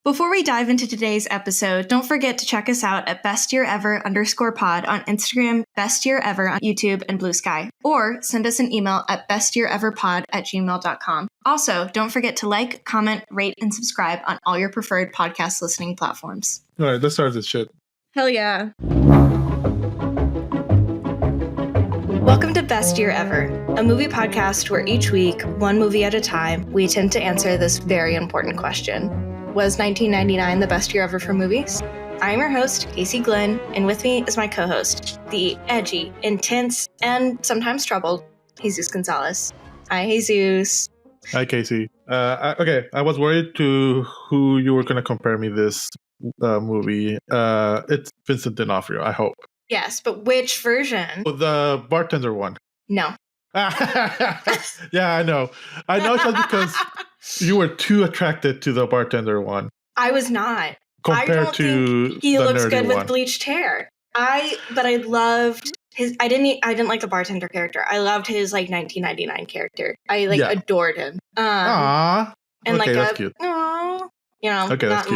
Before we dive into today's episode, don't forget to check us out at bestyearever_pod on Instagram, bestyearever on YouTube and Blue Sky, or send us an email at bestyeareverpod@gmail.com. Also, don't forget to like, comment, rate, and subscribe on all your preferred podcast listening platforms. All right, let's start this shit. Hell yeah. Welcome to Best Year Ever, a movie podcast where each week, one movie at a time, we attempt to answer this very important question. Was 1999 the best year ever for movies? I'm your host, Casey Glenn, and with me is my co-host, the edgy, intense, and sometimes troubled, Jesus Gonzalez. Hi, Jesus. Hi, Casey. Okay, I was worried to who you were going to compare me this movie. It's Vincent D'Onofrio, I hope. Yes, but which version? The bartender one. No. Yeah, I know. I know just because you were too attracted to the bartender one. I was not. Compared to he the looks nerdy good with one. bleached hair. But I loved his. I didn't like the bartender character. I loved his 1999 character. I adored him. Aww. And okay, that's cute. Aww, okay, not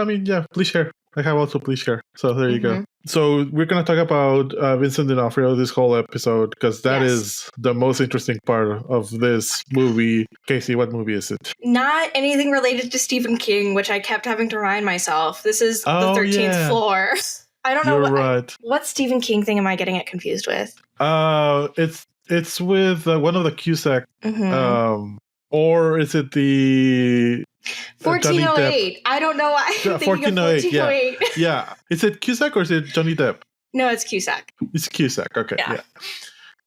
in cute. Bleach hair. I have also bleach hair. So there you go. So we're going to talk about Vincent D'Onofrio this whole episode because that is the most interesting part of this movie. Casey, what movie is it? Not anything related to Stephen King, which I kept having to remind myself. This is the 13th floor. I don't know. You're right. What Stephen King thing am I getting it confused with? It's with one of the Cusack. Or is it the 1408? I don't know why. 1408. Yeah. Is it Cusack or is it Johnny Depp? No, it's Cusack. It's Cusack. Okay.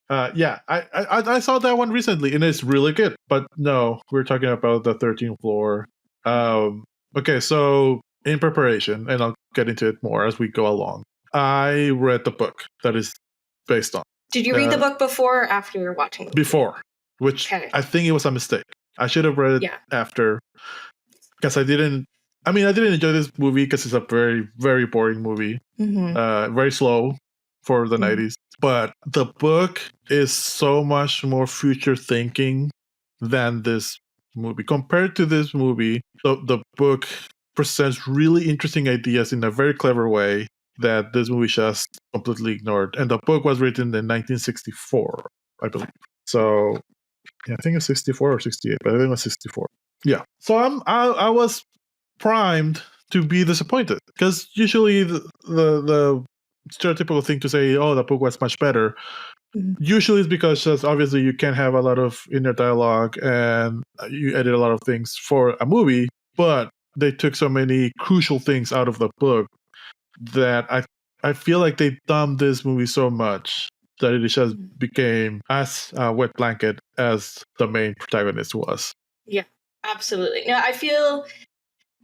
Yeah. I saw that one recently and it's really good. But no, we're talking about the 13th floor. Okay, so in preparation, and I'll get into it more as we go along, I read the book that is based on. Did you read the book before or after watching the movie? Before, which I think it was a mistake. I should have read it after, because I didn't enjoy this movie because it's a very, very boring movie. Very slow for the 90s. But the book is so much more future thinking than this movie. Compared to this movie, the book presents really interesting ideas in a very clever way that this movie just completely ignored. And the book was written in 1964, I believe. So I think it's 64 or 68, but I think it was 64. Yeah. So I was primed to be disappointed because usually the stereotypical thing to say, oh, the book was much better, usually it's because just obviously you can't have a lot of inner dialogue and you edit a lot of things for a movie, but they took so many crucial things out of the book that I feel like they dumbed this movie so much that it just became as a wet blanket as the main protagonist was. Yeah, absolutely. No, I feel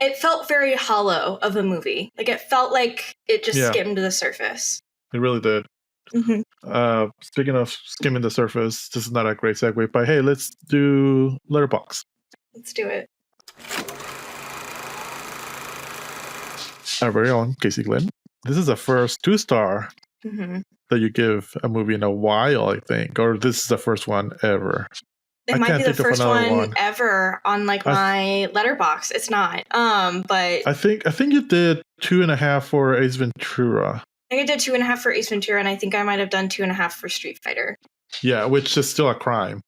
it felt very hollow of a movie. Like it felt like it just skimmed the surface. It really did. Speaking of skimming the surface, this is not a great segue, but hey, let's do Letterboxd. Let's do it. Our very own Casey Glenn. This is the first 2-star that you give a movie in a while, I think, or this is the first one ever. It might be the first one ever on my Letterboxd. It's not. But I think you did 2.5 for Ace Ventura. I think I did 2.5 for Ace Ventura, and I think I might have done 2.5 for Street Fighter. Yeah, which is still a crime.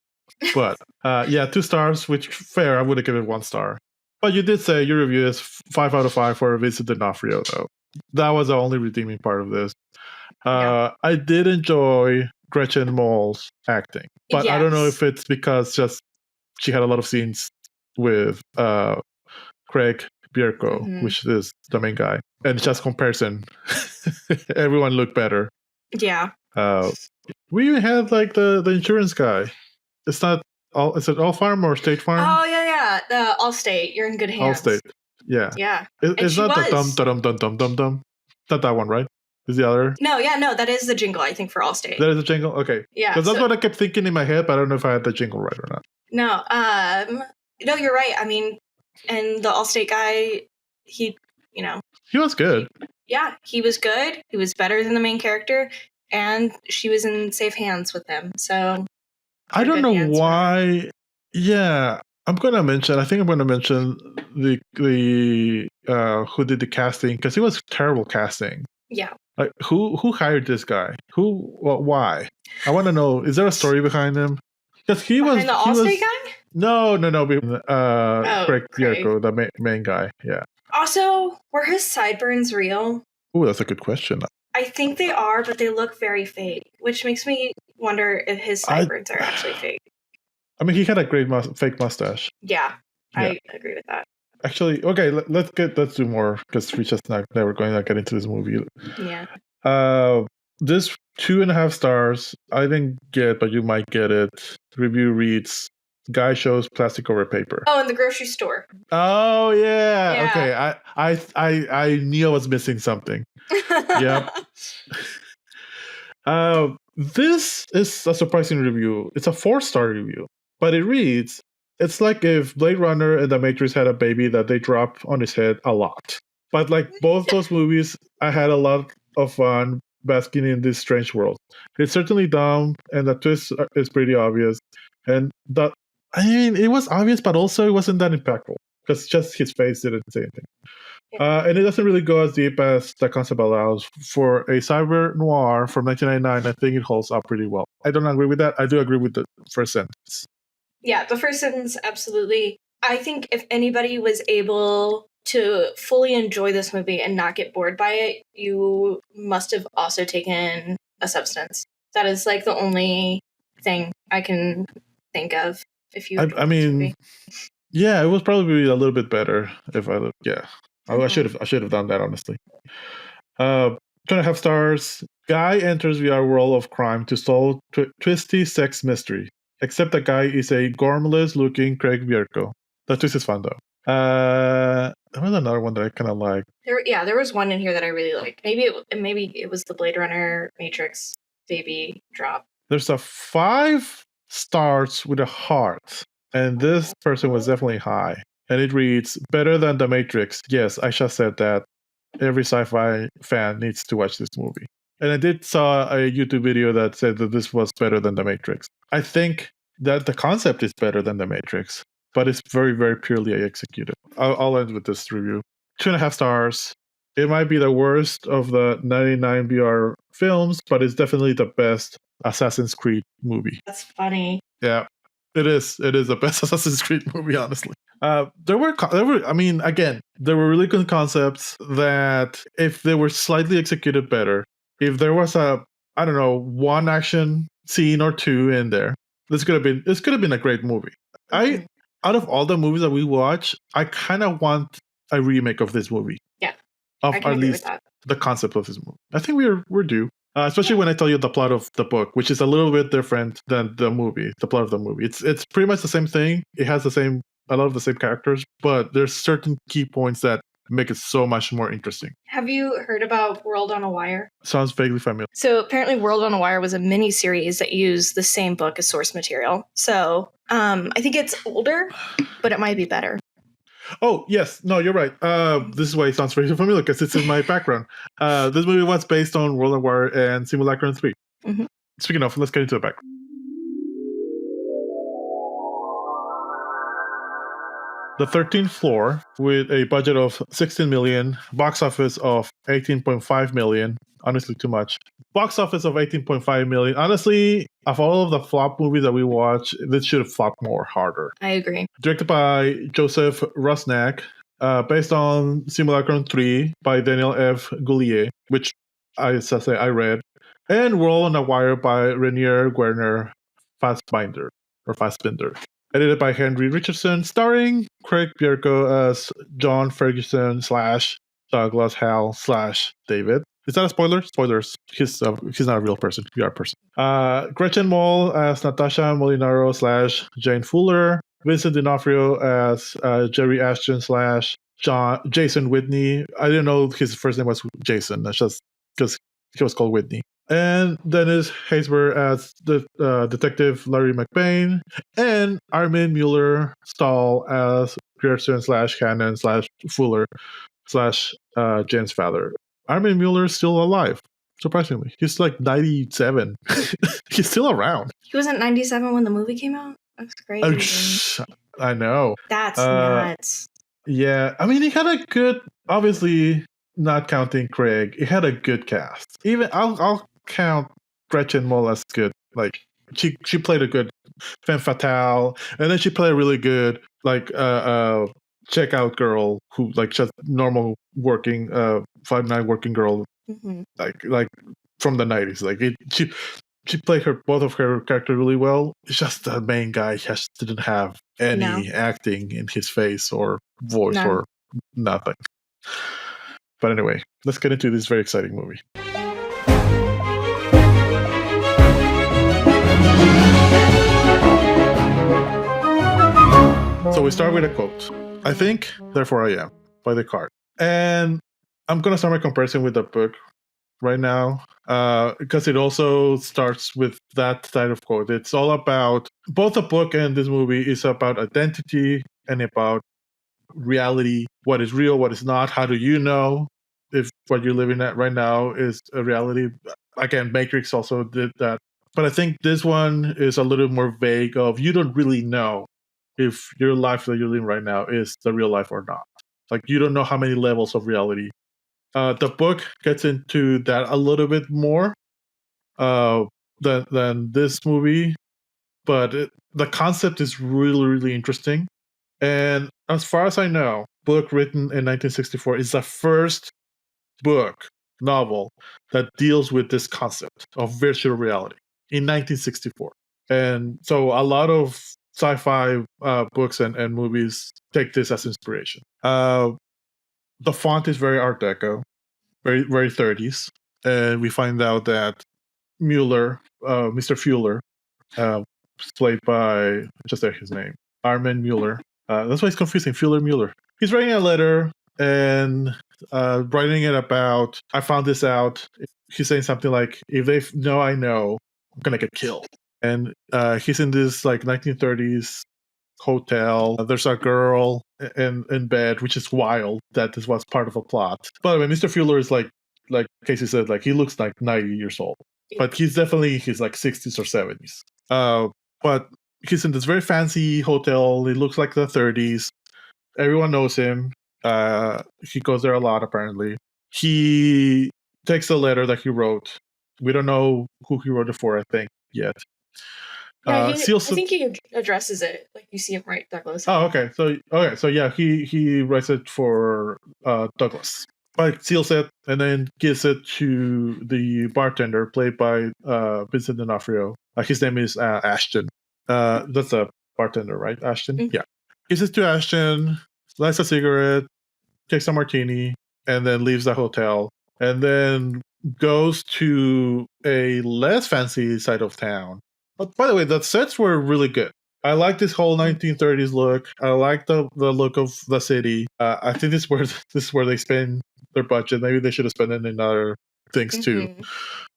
But 2 stars, which fair. I would have given it 1 star. But you did say your review is 5 out of 5 for Vincent D'Onofrio, though. That was the only redeeming part of this. I did enjoy Gretchen Moll's acting, but I don't know if it's because just she had a lot of scenes with Craig Bierko, which is the main guy, and just comparison, everyone looked better. Yeah. We even had the insurance guy. It's not all. Is it All Farm or State Farm? Oh yeah. The Allstate. You're in good hands. Allstate. Yeah. Yeah. It's not the dum. Not that one, right? Is the other? No, that is the jingle, I think, for Allstate. That is the jingle? Okay. Yeah. Because that's what I kept thinking in my head, but I don't know if I had the jingle right or not. No, you're right. I mean, and the Allstate guy, he was good. Yeah, he was good. He was better than the main character, and she was in safe hands with him. So I don't know why. Yeah, I'm gonna mention the who did the casting, because it was terrible casting. Yeah. Like who hired this guy? Why? I want to know. Is there a story behind him? Because he was the Allstate guy. No. Craig Bierko, the main guy. Yeah. Also, were his sideburns real? Oh, that's a good question. I think they are, but they look very fake, which makes me wonder if his sideburns are actually fake. I mean, he had a great fake mustache. Yeah, I agree with that. Actually, okay, let's do more, because we just never going to get into this movie. Yeah. This 2.5 stars. I didn't get, but you might get it. Review reads: guy shows plastic over paper. Oh, in the grocery store. Oh yeah. Okay. I knew I was missing something. Yep. This is a surprising review. It's a 4-star review, but it reads: it's like if Blade Runner and The Matrix had a baby that they drop on his head a lot. But like both those movies, I had a lot of fun basking in this strange world. It's certainly dumb, and the twist is pretty obvious. And it was obvious, but also it wasn't that impactful, because just his face didn't say anything. And it doesn't really go as deep as the concept allows. For a cyber noir from 1999, I think it holds up pretty well. I don't agree with that. I do agree with the first sentence. Yeah, the first sentence, absolutely. I think if anybody was able to fully enjoy this movie and not get bored by it, you must have also taken a substance. That is like the only thing I can think of. If you, I mean, yeah, it was probably a little bit better if I look. Yeah. I should have done that, honestly. 2.5 stars. Guy enters VR world of crime to solve twisty sex mystery. Except the guy is a gormless-looking Craig Bierko. The twist is fun, though. There was another one that I kind of liked. There was one in here that I really liked. Maybe it was the Blade Runner Matrix baby drop. There's a 5 stars with a heart, and this person was definitely high. And it reads: better than The Matrix. Yes, I just said that. Every sci-fi fan needs to watch this movie. And I did saw a YouTube video that said that this was better than The Matrix. I think that the concept is better than The Matrix, but it's very, very purely executed. I'll end with this review. 2.5 stars. It might be the worst of the 99 VR films, but it's definitely the best Assassin's Creed movie. That's funny. Yeah. It is the best Assassin's Creed movie, honestly. There were really good concepts that, if they were slightly executed better, if there was one action scene or two in there, this could have been a great movie. Out of all the movies that we watch, I kind of want a remake of this movie. Yeah. Of at least the concept of this movie. I think we're due. Especially when I tell you the plot of the book, which is a little bit different than the movie. The plot of the movie, it's pretty much the same thing. It has a lot of the same characters, but there's certain key points that make it so much more interesting. Have you heard about World on a Wire? Sounds vaguely familiar. So apparently, World on a Wire was a mini-series that used the same book as source material. So I think it's older, but it might be better. Oh, yes. No, you're right. This is why it sounds very familiar, because it's in my background. This movie was based on World of War and Simulacrum 3. Mm-hmm. Speaking of, let's get into the background. The 13th Floor, with a budget of $16 million, box office of $18.5 million. Honestly, too much. Box office of $18.5 million. Honestly, of all of the flop movies that we watch, this should have flopped more harder. I agree. Directed by Joseph Rusnak, based on Simulacrum 3 by Daniel F. Goulier, which I read, and World on a Wire by Rainier Werner Fassbinder. Edited by Henry Richardson, starring Craig Bierko as John Ferguson / Douglas Hal / David. Is that a spoiler? Spoilers. He's not a real person. VR person. Gretchen Mol as Natasha Molinaro / Jane Fuller. Vincent D'Onofrio as Jerry Ashton / Jason Whitney. I didn't know his first name was Jason. That's just because he was called Whitney. And Dennis Haysbert as the detective Larry McBain, and Armin Mueller-Stahl as Pearson / Cannon / Fuller / James Father. Armin Mueller is still alive, surprisingly. He's like 97. He's still around. He wasn't 97 when the movie came out? That's crazy. I know. That's nuts. Yeah, I mean, he had a good, obviously, not counting Craig, he had a good cast. Even I'll count Gretchen Mol as good. Like she played a good femme fatale, and then she played a really good checkout girl who like just normal working 5'9" working girl, like from the 90s. Like she played both of her characters really well. It's just the main guy just didn't have any acting in his face or voice or nothing. But anyway, let's get into this very exciting movie. So we start with a quote. I think, therefore I am, by Descartes. And I'm going to start my comparison with the book right now, because it also starts with that type of quote. It's all about, both the book and this movie is about identity and about reality, what is real, what is not. How do you know if what you're living at right now is a reality? Again, Matrix also did that. But I think this one is a little more vague of, you don't really know if your life that you're living right now is the real life or not. Like, you don't know how many levels of reality. The book gets into that a little bit more than this movie, but the concept is really, really interesting. And as far as I know, book written in 1964 is the first novel that deals with this concept of virtual reality in 1964. And so a lot of sci-fi books and movies take this as inspiration. The font is very Art Deco, very, very 30s. And we find out that Mueller, Mr. Fuller, played by, just say his name, Armin Mueller. That's why it's confusing, Fuller Mueller. He's writing a letter and writing it about, I found this out. He's saying something like, if they know I know, I'm going to get killed. And he's in this like 1930s hotel. There's a girl in bed, which is wild. That this was part of a plot. By the way, Mr. Fuller is like Casey said, like he looks like 90 years old, but he's definitely his like 60s or 70s. But he's in this very fancy hotel. It looks like the 30s. Everyone knows him. He goes there a lot, apparently. He takes a letter that he wrote. We don't know who he wrote it for, I think, yet. Yeah, I think he addresses it. Like, you see him write Douglas. Oh, okay. So yeah, he writes it for Douglas. But seals it and then gives it to the bartender, played by Vincent D'Onofrio. His name is Ashton. That's a bartender, right? Ashton? Mm-hmm. Yeah. Gives it to Ashton, lights a cigarette, takes a martini, and then leaves the hotel. And then goes to a less fancy side of town. But by the way, the sets were really good. I like this whole 1930s look. I like the look of the city. I think this is where they spend their budget. Maybe they should have spent it in other things too,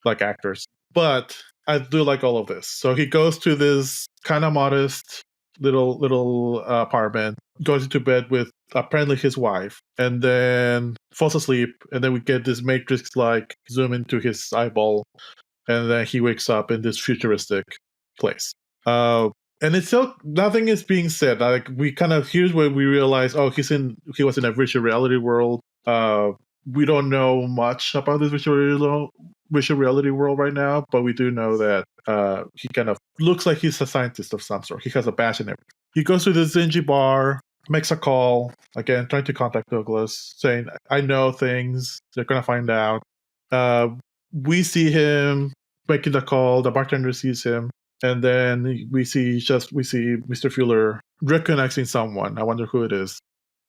like actors. But I do like all of this. So he goes to this kind of modest little apartment, goes into bed with apparently his wife, and then falls asleep. And then we get this Matrix-like zoom into his eyeball, and then he wakes up in this futuristic place. And it's still, nothing is being said. Like, we kind of, here's where we realize, oh, he was in a virtual reality world. We don't know much about this virtual reality world right now, but we do know that he kind of looks like he's a scientist of some sort. He has a badge and everything. He goes to this dingy bar, makes a call, again, trying to contact Douglas, saying, I know things, they're going to find out. We see him making the call, the bartender sees him, and then we see Mr. Fuller recognizing someone. I wonder who it is.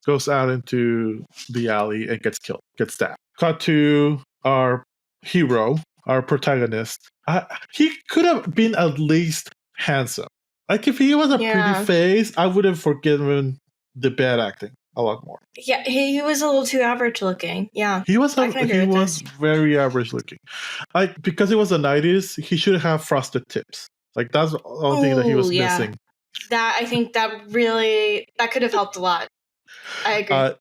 Goes out into the alley and gets killed, gets stabbed. Cut to our hero, our protagonist. He could have been at least handsome. Like, if he was a pretty face, I would have forgiven the bad acting a lot more. Yeah, he was a little too average looking. Yeah, he was very average looking. Because it was the 90s, he should have frosted tips. Like, that's the only thing that he was missing. I think that could have helped a lot. I agree.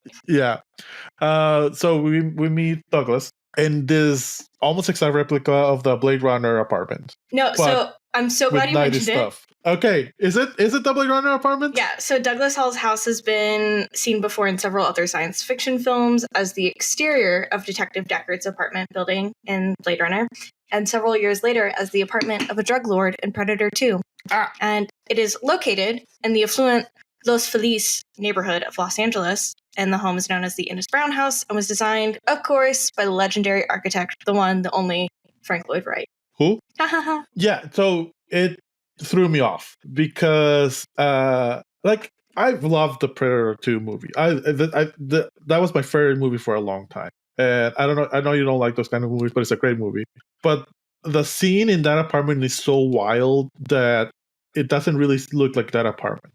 So we meet Douglas. in this almost exact replica of the Blade Runner apartment. No, so I'm so glad you mentioned stuff. Okay, is it the Blade Runner apartment? Yeah, so Douglas Hall's house has been seen before in several other science fiction films as the exterior of Detective Deckard's apartment building in Blade Runner, and several years later as the apartment of a drug lord in Predator 2. And it is located in the affluent Los Feliz neighborhood of Los Angeles, and the home is known as the Innes Brown House and was designed, of course, by the legendary architect, the one, the only, Frank Lloyd Wright. Who? Yeah, so it threw me off because, I loved the Predator 2 movie. That was my favorite movie for a long time. And I know you don't like those kind of movies, but it's a great movie. But the scene in that apartment is so wild that it doesn't really look like that apartment.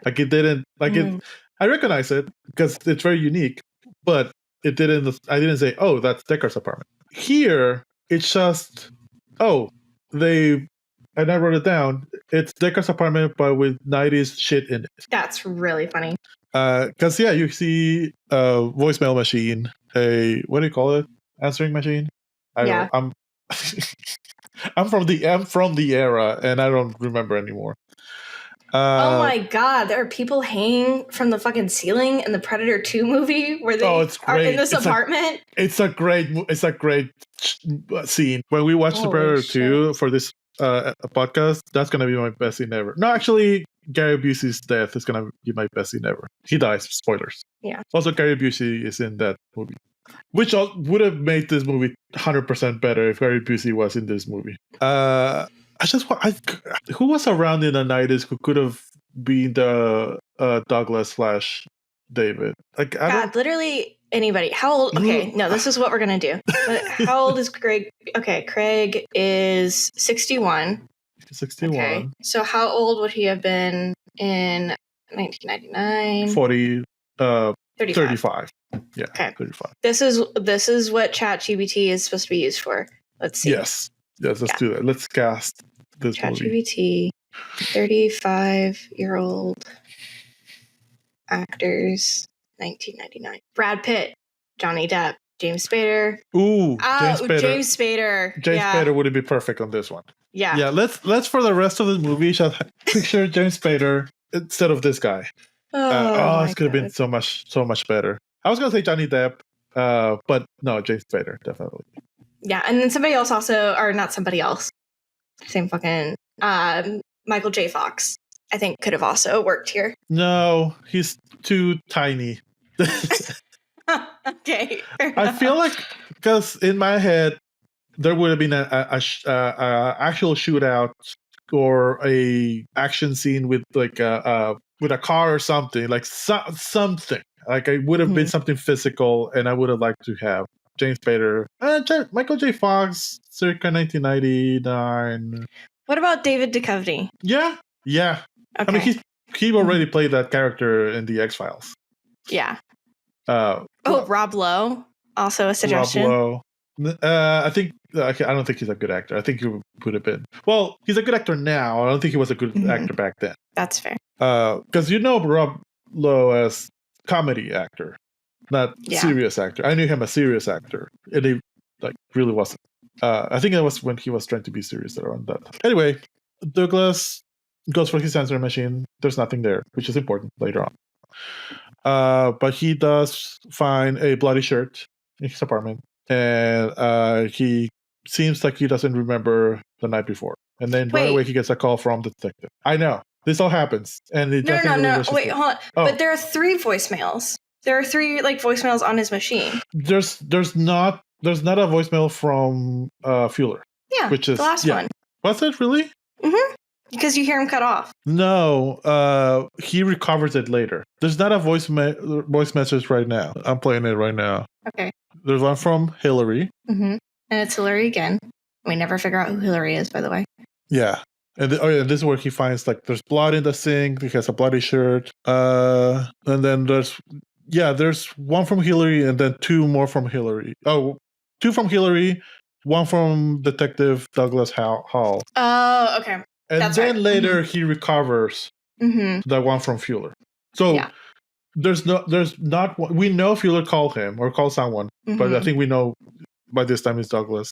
Like it didn't, it. I recognize it because it's very unique, but it didn't. I didn't say, "Oh, that's Deckard's apartment." Here, it's just, and I wrote it down. It's Deckard's apartment, but with 90s shit in it. That's really funny. Because you see a voicemail machine, what do you call it? Answering machine. I'm from the era, and I don't remember anymore. Oh my god, there are people hanging from the fucking ceiling in the Predator 2 movie where they are in this apartment. It's a great scene. When we watch the Predator 2 for this podcast, that's going to be my best scene ever. No, actually, Gary Busey's death is going to be my best scene ever. He dies, spoilers. Yeah. Also, Gary Busey is in that movie, which would have made this movie 100% better if Gary Busey was in this movie. Who was around in the 90s who could have been the Douglas / David? Literally anybody. How old? Okay, no, this is what we're going to do. How old is Craig? Okay, Craig is 61. 61. Okay. So how old would he have been in 1999? 35. Yeah, okay. 35. This is what ChatGPT is supposed to be used for. Let's see. Yes, let's do that. Let's cast this ChatGPT, 35-year-old actors, 1999. Brad Pitt, Johnny Depp, James Spader. Ooh, James Spader. James Spader would be perfect on this one. Yeah. Yeah, let's for the rest of the movie picture James Spader instead of this guy. It could have been so much better. I was gonna say Johnny Depp, but no, James Spader, definitely. Yeah, and then somebody else also, or not somebody else, same fucking Michael J. Fox, I think could have also worked here. No, he's too tiny. Okay. I feel like, because in my head, there would have been a actual shootout or a action scene with with a car or something, like something. Like it would have been something physical, and I would have liked to have James Spader, Michael J. Fox, circa 1999. What about David Duchovny? Yeah. Okay. I mean, he already played that character in the X-Files. Yeah. Rob Lowe, also a suggestion. Rob Lowe. I don't think he's a good actor. I think he would have been. Well, he's a good actor now. I don't think he was a good actor back then. That's fair. Because Rob Lowe as comedy actor, not serious actor. I knew him as serious actor, and he really wasn't. I think that was when he was trying to be serious around that. Anyway, Douglas goes for his answering machine. There's nothing there, which is important later on. But he does find a bloody shirt in his apartment, and he seems like he doesn't remember the night before. And then right away he gets a call from the detective. I know. This all happens. And it No. Wait, hold on. Oh. But there are 3 voicemails. There are 3 voicemails on his machine. There's not a voicemail from Fuller. Yeah, which is the last one. Was it really? Mm-hmm. Because you hear him cut off. No, he recovers it later. There's not a voice message right now. I'm playing it right now. Okay. There's one from Hillary. Mm-hmm. And it's Hillary again. We never figure out who Hillary is, by the way. Yeah. And this is where he finds there's blood in the sink. He has a bloody shirt. And then there's one from Hillary and then 2 more from Hillary. Oh, 2 from Hillary, 1 from Detective Douglas Hall. Oh, okay. And that's then later he recovers the one from Fuller. So there's not we know Fuller called him or called someone, but I think we know by this time is Douglas.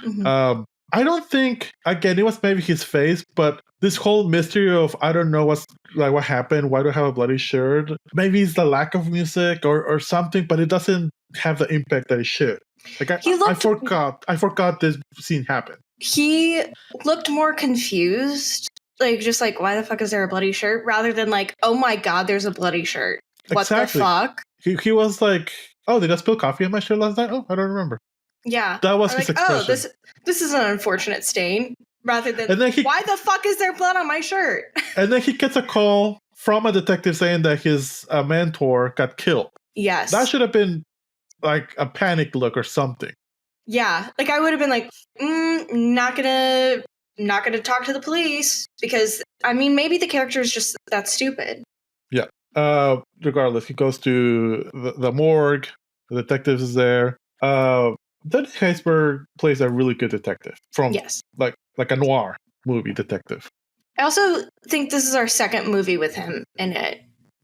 Mm-hmm. I don't think, again, it was maybe his face, but this whole mystery of, I don't know what happened, why do I have a bloody shirt? Maybe it's the lack of music or something, but it doesn't have the impact that it should. Like I forgot this scene happened. He looked more confused, like just like, why the fuck is there a bloody shirt? Rather than like, oh my god, there's a bloody shirt. What exactly. The fuck? He was like, oh, did I spill coffee on my shirt last night? Oh, I don't remember. Yeah. That was his expression. Oh, this is an unfortunate stain. Rather than, why the fuck is there blood on my shirt? And then he gets a call from a detective saying that his mentor got killed. Yes. That should have been like a panic look or something. Yeah. Like I would have been like, not gonna talk to the police because, I mean, maybe the character is just that stupid. Yeah. Regardless, he goes to the morgue. The detective is there. Danny Heisberg plays a really good detective from like a noir movie detective. I also think this is our second movie with him in it.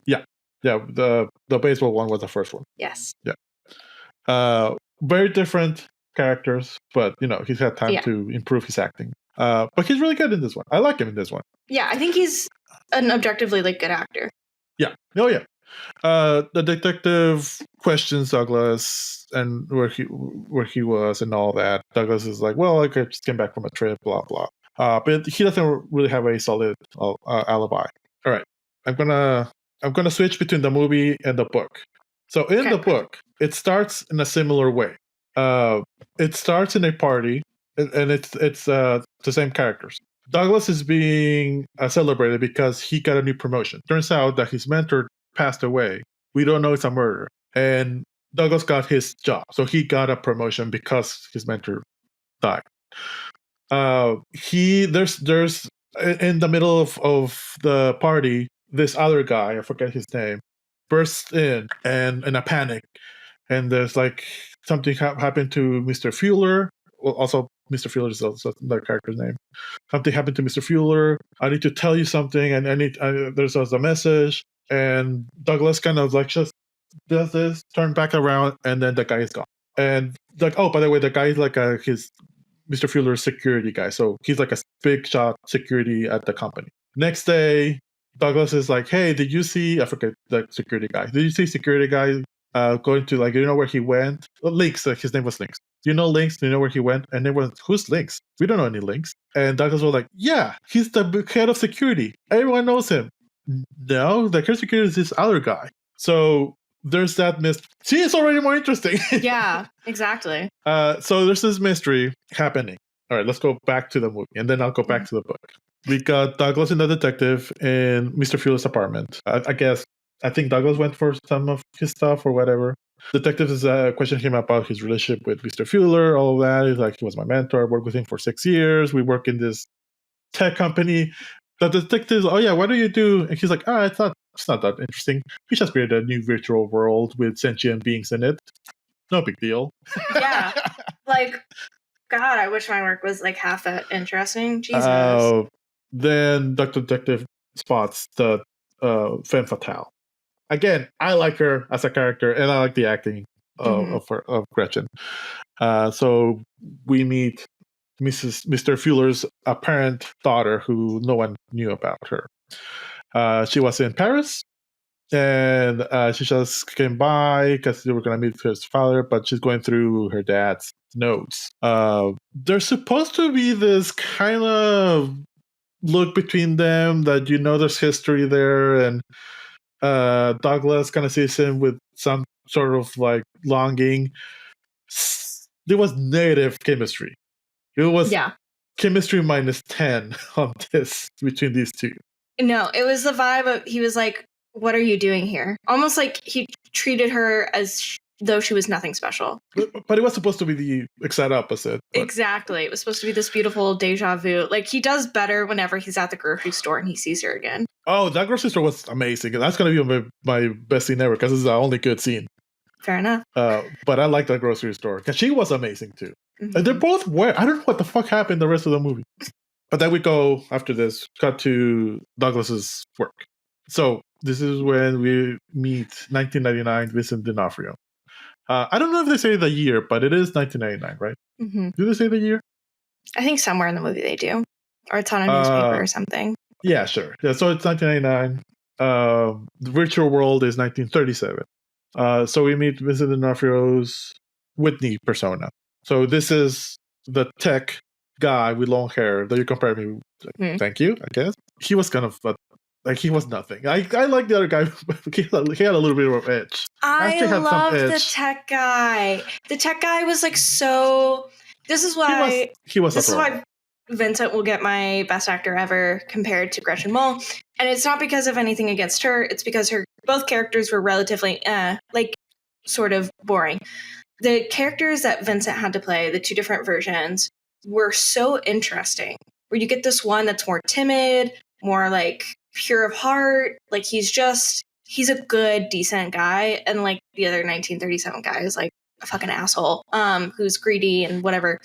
Yeah. The baseball one was the first one. Yes. Yeah. Very different characters, but he's had time to improve his acting. But he's really good in this one. I like him in this one. Yeah, I think he's an objectively good actor. Yeah. Oh yeah. The detective questions Douglas and where he was and all that. Douglas is like, well, I just came back from a trip, blah blah. But he doesn't really have a solid alibi. All right, I'm gonna switch between the movie and the book. So in the book, it starts in a similar way. It starts in a party, and it's the same characters. Douglas is being celebrated because he got a new promotion. Turns out that his mentor passed away. We don't know it's a murder. And Douglas got his job. So he got a promotion because his mentor died. There's in the middle of the party, this other guy, I forget his name, bursts in and in a panic. And there's like something happened to Mr. Fuller. Well, also Mr. Fuller is also the character's name. Something happened to Mr. Fuller. I need to tell you something, and there's a message. And Douglas kind of like just does this, turn back around, and then the guy is gone. And like, oh, by the way, the guy is like his Mr. Fuller's security guy. So he's like a big shot security at the company. Next day, Douglas is like, hey, did you see, I forget the security guy. Did you see security guy going to, like, you know where he went? Links, his name was Links. Do you know Links? Do you know where he went? And they were, who's Links? We don't know any Links. And Douglas was like, yeah, he's the head of security. Everyone knows him. No, the head of security is this other guy. So there's that mystery. See, it's already more interesting. Yeah, exactly. So there's this mystery happening. All right, let's go back to the movie, and then I'll go back to the book. We got Douglas and the detective in Mr. Fuller's apartment. I think Douglas went for some of his stuff or whatever. Detective is questioning him about his relationship with Mr. Fuller, all of that. He's like, he was my mentor. I worked with him for 6 years. We work in this tech company. The detective is, oh yeah, what do you do? And he's like, it's not that interesting. We just created a new virtual world with sentient beings in it. No big deal. Yeah. Like, God, I wish my work was like half that interesting. Jesus. Then Dr. Detective spots the femme fatale. Again, I like her as a character, and I like the acting of Gretchen. So we meet Mr. Fuller's apparent daughter, who no one knew about her. She was in Paris, and she just came by because they were going to meet his father, but she's going through her dad's notes. There's supposed to be this kind of look between them that there's history there, and Douglas kind of sees him with some sort of like longing. There was negative chemistry. It was chemistry minus 10 on this between these two. No, it was the vibe of, he was like, what are you doing here? Almost like he treated her as though she was nothing special. But it was supposed to be the exact opposite. Exactly. It was supposed to be this beautiful deja vu. Like, he does better whenever he's at the grocery store and he sees her again. Oh, that grocery store was amazing. That's going to be my best scene ever because it's the only good scene. Fair enough. But I like that grocery store because she was amazing too. Mm-hmm. And they're both I don't know what the fuck happened the rest of the movie. But then we go, after this, cut to Douglas's work. So this is when we meet 1999 Vincent D'Onofrio. I don't know if they say the year, but it is 1999, right? Mm-hmm. Do they say the year? I think somewhere in the movie they do. Or it's on a newspaper or something. Yeah, sure. Yeah, so it's 1999. The virtual world is 1937. So we meet Vincent D'Onofrio's Whitney persona. So this is the tech guy with long hair that you compare me with. Thank you, I guess. He was kind of he was nothing. I like the other guy. He had a little bit of edge. I love the tech guy. The tech guy was like so. This is why he was. This is why Vincent will get my Best Actor Ever compared to Gretchen Mol, and it's not because of anything against her. It's because both characters were relatively sort of boring. The characters that Vincent had to play, the two different versions, were so interesting. Where you get this one that's more timid, more like pure of heart, like he's a good, decent guy, and like the other 1937 guy is like a fucking asshole, who's greedy and whatever.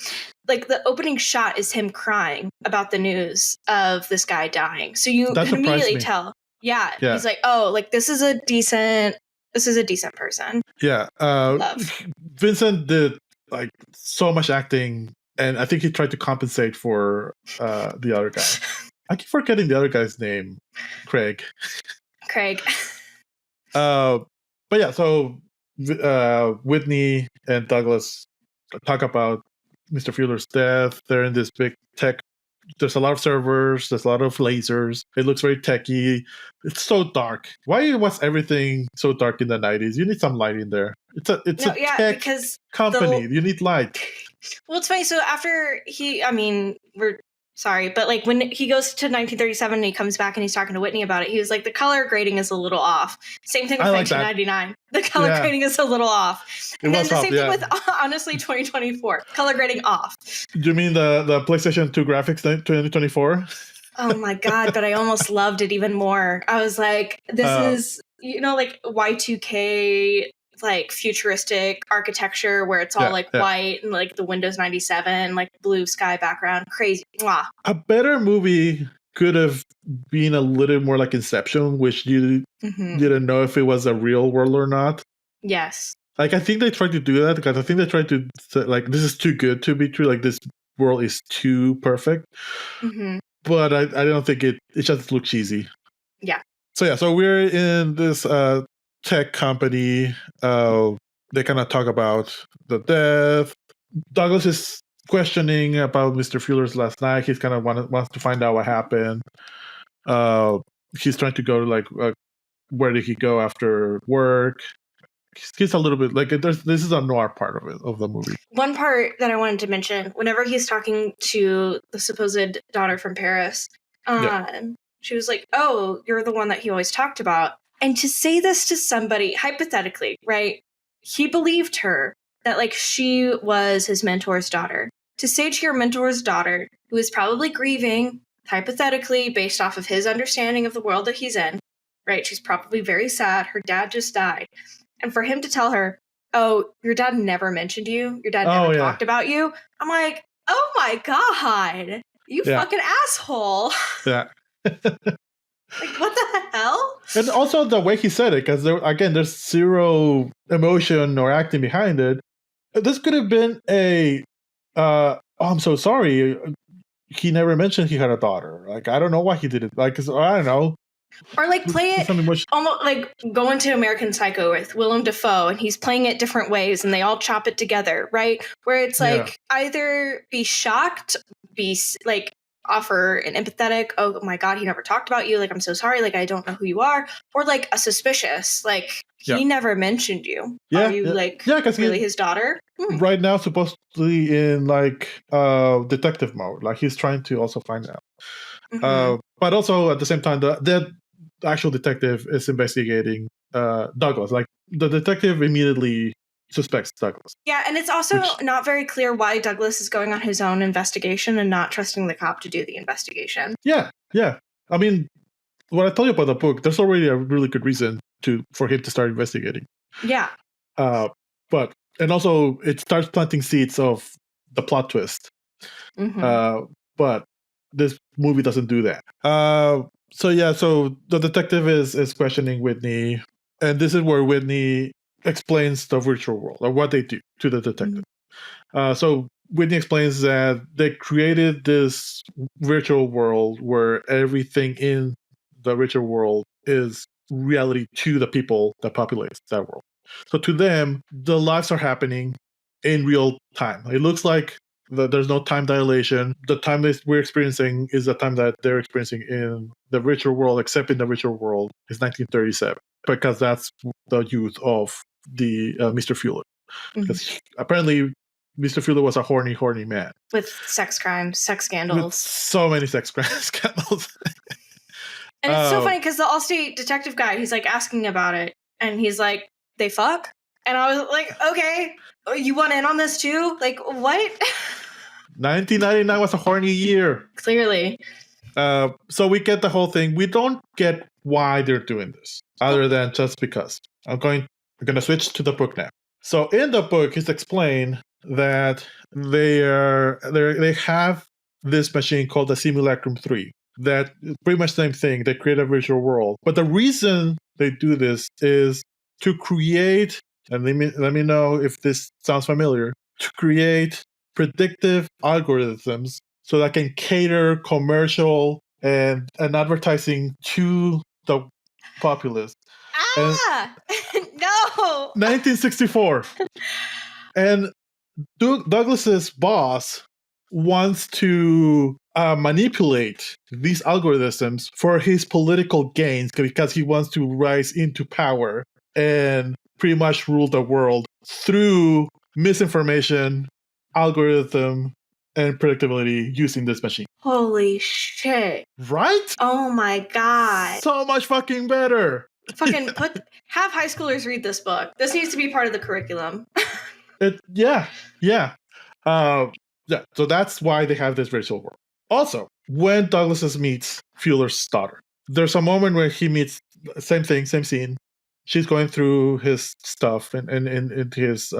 Like the opening shot is him crying about the news of this guy dying. So you can immediately tell. Yeah. He's like, oh, like this is a decent person. Yeah. Vincent did like so much acting, and I think he tried to compensate for the other guy. I keep forgetting the other guy's name. Craig. But yeah, so Whitney and Douglas talk about Mr. Fueller's death. They're in this big tech. There's a lot of servers. There's a lot of lasers. It looks very techy. It's so dark. Why was everything so dark in the 90s? You need some light in there. It's a tech company. You need light. Well, it's funny. So after we're sorry, but like when he goes to 1937 and he comes back and he's talking to Whitney about it, he was like, the color grading is a little off. Same thing with 1999. The color grading is a little off. And then the same thing with, honestly, 2024. Color grading off. Do you mean the PlayStation 2 graphics 2024? Oh my God, but I almost loved it even more. I was like, this is, like Y2K, like futuristic architecture where it's all white and like the Windows 97, like blue sky background. Crazy. Mwah. A better movie could have been a little more like Inception, which you didn't know if it was a real world or not. Yes. Like, I think they tried to do that because I think they tried to say, like, this is too good to be true. Like, this world is too perfect. Mm-hmm. But I don't think it just looks cheesy. Yeah. So we're in this tech company. They kind of talk about the death. Douglas is questioning about Mr. Fueller's last night. He's kind of wants to find out what happened. He's trying to go to like where did he go after work. He's a little bit like this is a noir part of the movie. One part that I wanted to mention, whenever he's talking to the supposed daughter from Paris, she was like, oh, you're the one that he always talked about. And to say this to somebody, hypothetically, right? He believed her that like she was his mentor's daughter. To say to your mentor's daughter, who is probably grieving, hypothetically, based off of his understanding of the world that he's in, right? She's probably very sad. Her dad just died. And for him to tell her, oh, your dad never mentioned you. Your dad never talked about you. I'm like, oh my God, you fucking asshole. Yeah. Like, what the hell? And also the way he said it, because there's zero emotion or acting behind it. This could have been I'm so sorry. He never mentioned he had a daughter. Like, I don't know why he did it. Like, I don't know. Or like play it almost like go into American Psycho with Willem Dafoe and he's playing it different ways and they all chop it together, right? Where it's like either be shocked, be like offer an empathetic, oh my God, he never talked about you, like I'm so sorry, like I don't know who you are, or like a suspicious, like he never mentioned you. Are you really his daughter? Right now supposedly in like detective mode, like he's trying to also find out. But also at the same time the actual detective is investigating Douglas. Like the detective immediately suspects Douglas. Yeah, and it's also not very clear why Douglas is going on his own investigation and not trusting the cop to do the investigation. Yeah. I mean, what I told you about the book, there's already a really good reason for him to start investigating. Yeah. And also it starts planting seeds of the plot twist. But this movie doesn't do that. So the detective is questioning Whitney, and this is where Whitney explains the virtual world or what they do to the detective. So Whitney explains that they created this virtual world where everything in the virtual world is reality to the people that populate that world. So to them, the lives are happening in real time. It looks like there's no time dilation. The time that we're experiencing is the time that they're experiencing in the virtual world, except in the virtual world is 1937, because that's the youth of the Mr. Fuller. Because apparently Mr. Fuller was a horny man. With sex crimes, sex scandals. With so many sex scandals. And it's so funny because the Allstate detective guy, he's like asking about it. And he's like, they fuck? And I was like, okay, you want in on this too? Like, what? 1999 was a horny year. Clearly. So we get the whole thing. We don't get why they're doing this, other than just because. I'm going to switch to the book now. So in the book, it's explained that they have this machine called the Simulacrum 3. That pretty much the same thing. They create a virtual world. But the reason they do this is to create, and let me know if this sounds familiar, to create predictive algorithms so that can cater commercial and advertising to the populace. No! 1964. And Douglas's boss wants to manipulate these algorithms for his political gains because he wants to rise into power and pretty much rule the world through misinformation, algorithm, and predictability using this machine. Holy shit. Right? Oh my god. So much fucking better. Fucking have high schoolers read this book. This needs to be part of the curriculum. Yeah. So that's why they have this virtual world. Also, when Douglas meets Fuller's daughter, there's a moment where he meets, same thing, same scene. She's going through his stuff and in his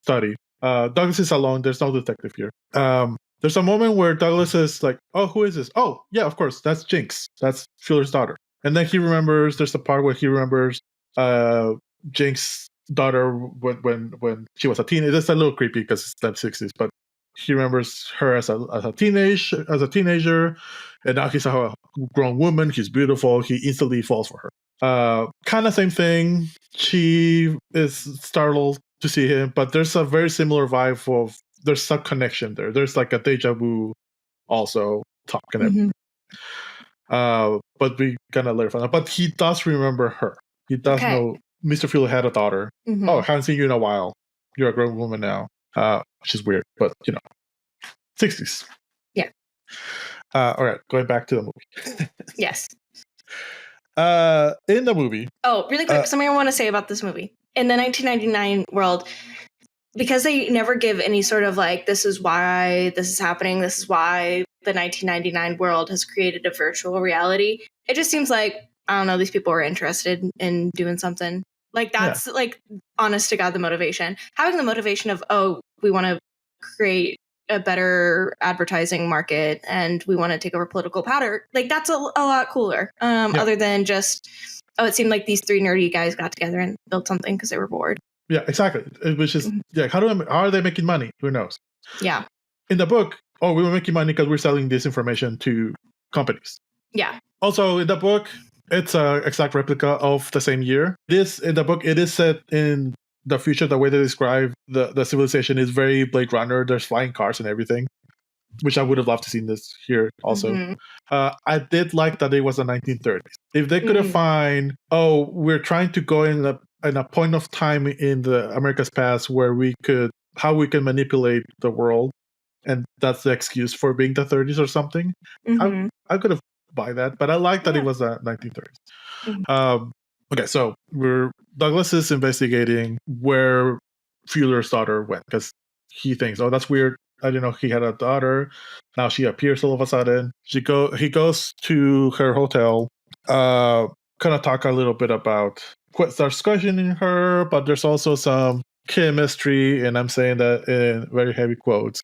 study. Douglas is alone. There's no detective here. There's a moment where Douglas is like, "Oh, who is this? Oh, yeah, of course, that's Jinx. That's Fuller's daughter." And then he remembers. There's a part where he remembers Jinx' daughter when she was a teenager. It's a little creepy because it's the 60s, but he remembers her as a teenager, and now he's a grown woman. She's beautiful. He instantly falls for her. Kind of same thing. She is startled to see him, but there's a very similar vibe of there's some connection there. There's like a deja vu also talking. But we kind of later find out. But he does remember her. He does know Mr. Fuller had a daughter. Oh, haven't seen you in a while. You're a grown woman now. Which is weird, but 60s. Yeah. All right, going back to the movie. Yes. In the movie. Oh, really quick, something I want to say about this movie. In the 1999 world, because they never give any sort of like, this is why this is happening, this is why the 1999 world has created a virtual reality. It just seems like, I don't know, these people are interested in doing something. Like, that's like, honest to God, the motivation. Having the motivation of, oh, we want to create a better advertising market and we want to take over political power. Like, that's a lot cooler. Other than just, oh, it seemed like these three nerdy guys got together and built something because they were bored. Yeah, exactly. Which is, how are they making money? Who knows? Yeah. In the book, we were making money because we're selling this information to companies. Yeah. Also, in the book, it's an exact replica of the same year. In the book, it is set in the future. The way they describe the civilization is very Blade Runner. There's flying cars and everything, which I would have loved to see this here also. I did like that it was the 1930s. If they could have find, we're trying to go in a point of time in the America's past where how we can manipulate the world, and that's the excuse for being the 30s or something. I could have buy that, but I like that it was the 1930s. Okay, so Douglas is investigating where Fuller's daughter went because he thinks, oh, that's weird. I didn't know he had a daughter. Now she appears all of a sudden. He goes to her hotel, kind of talk a little bit about starts questioning her, but there's also some chemistry, and I'm saying that in very heavy quotes.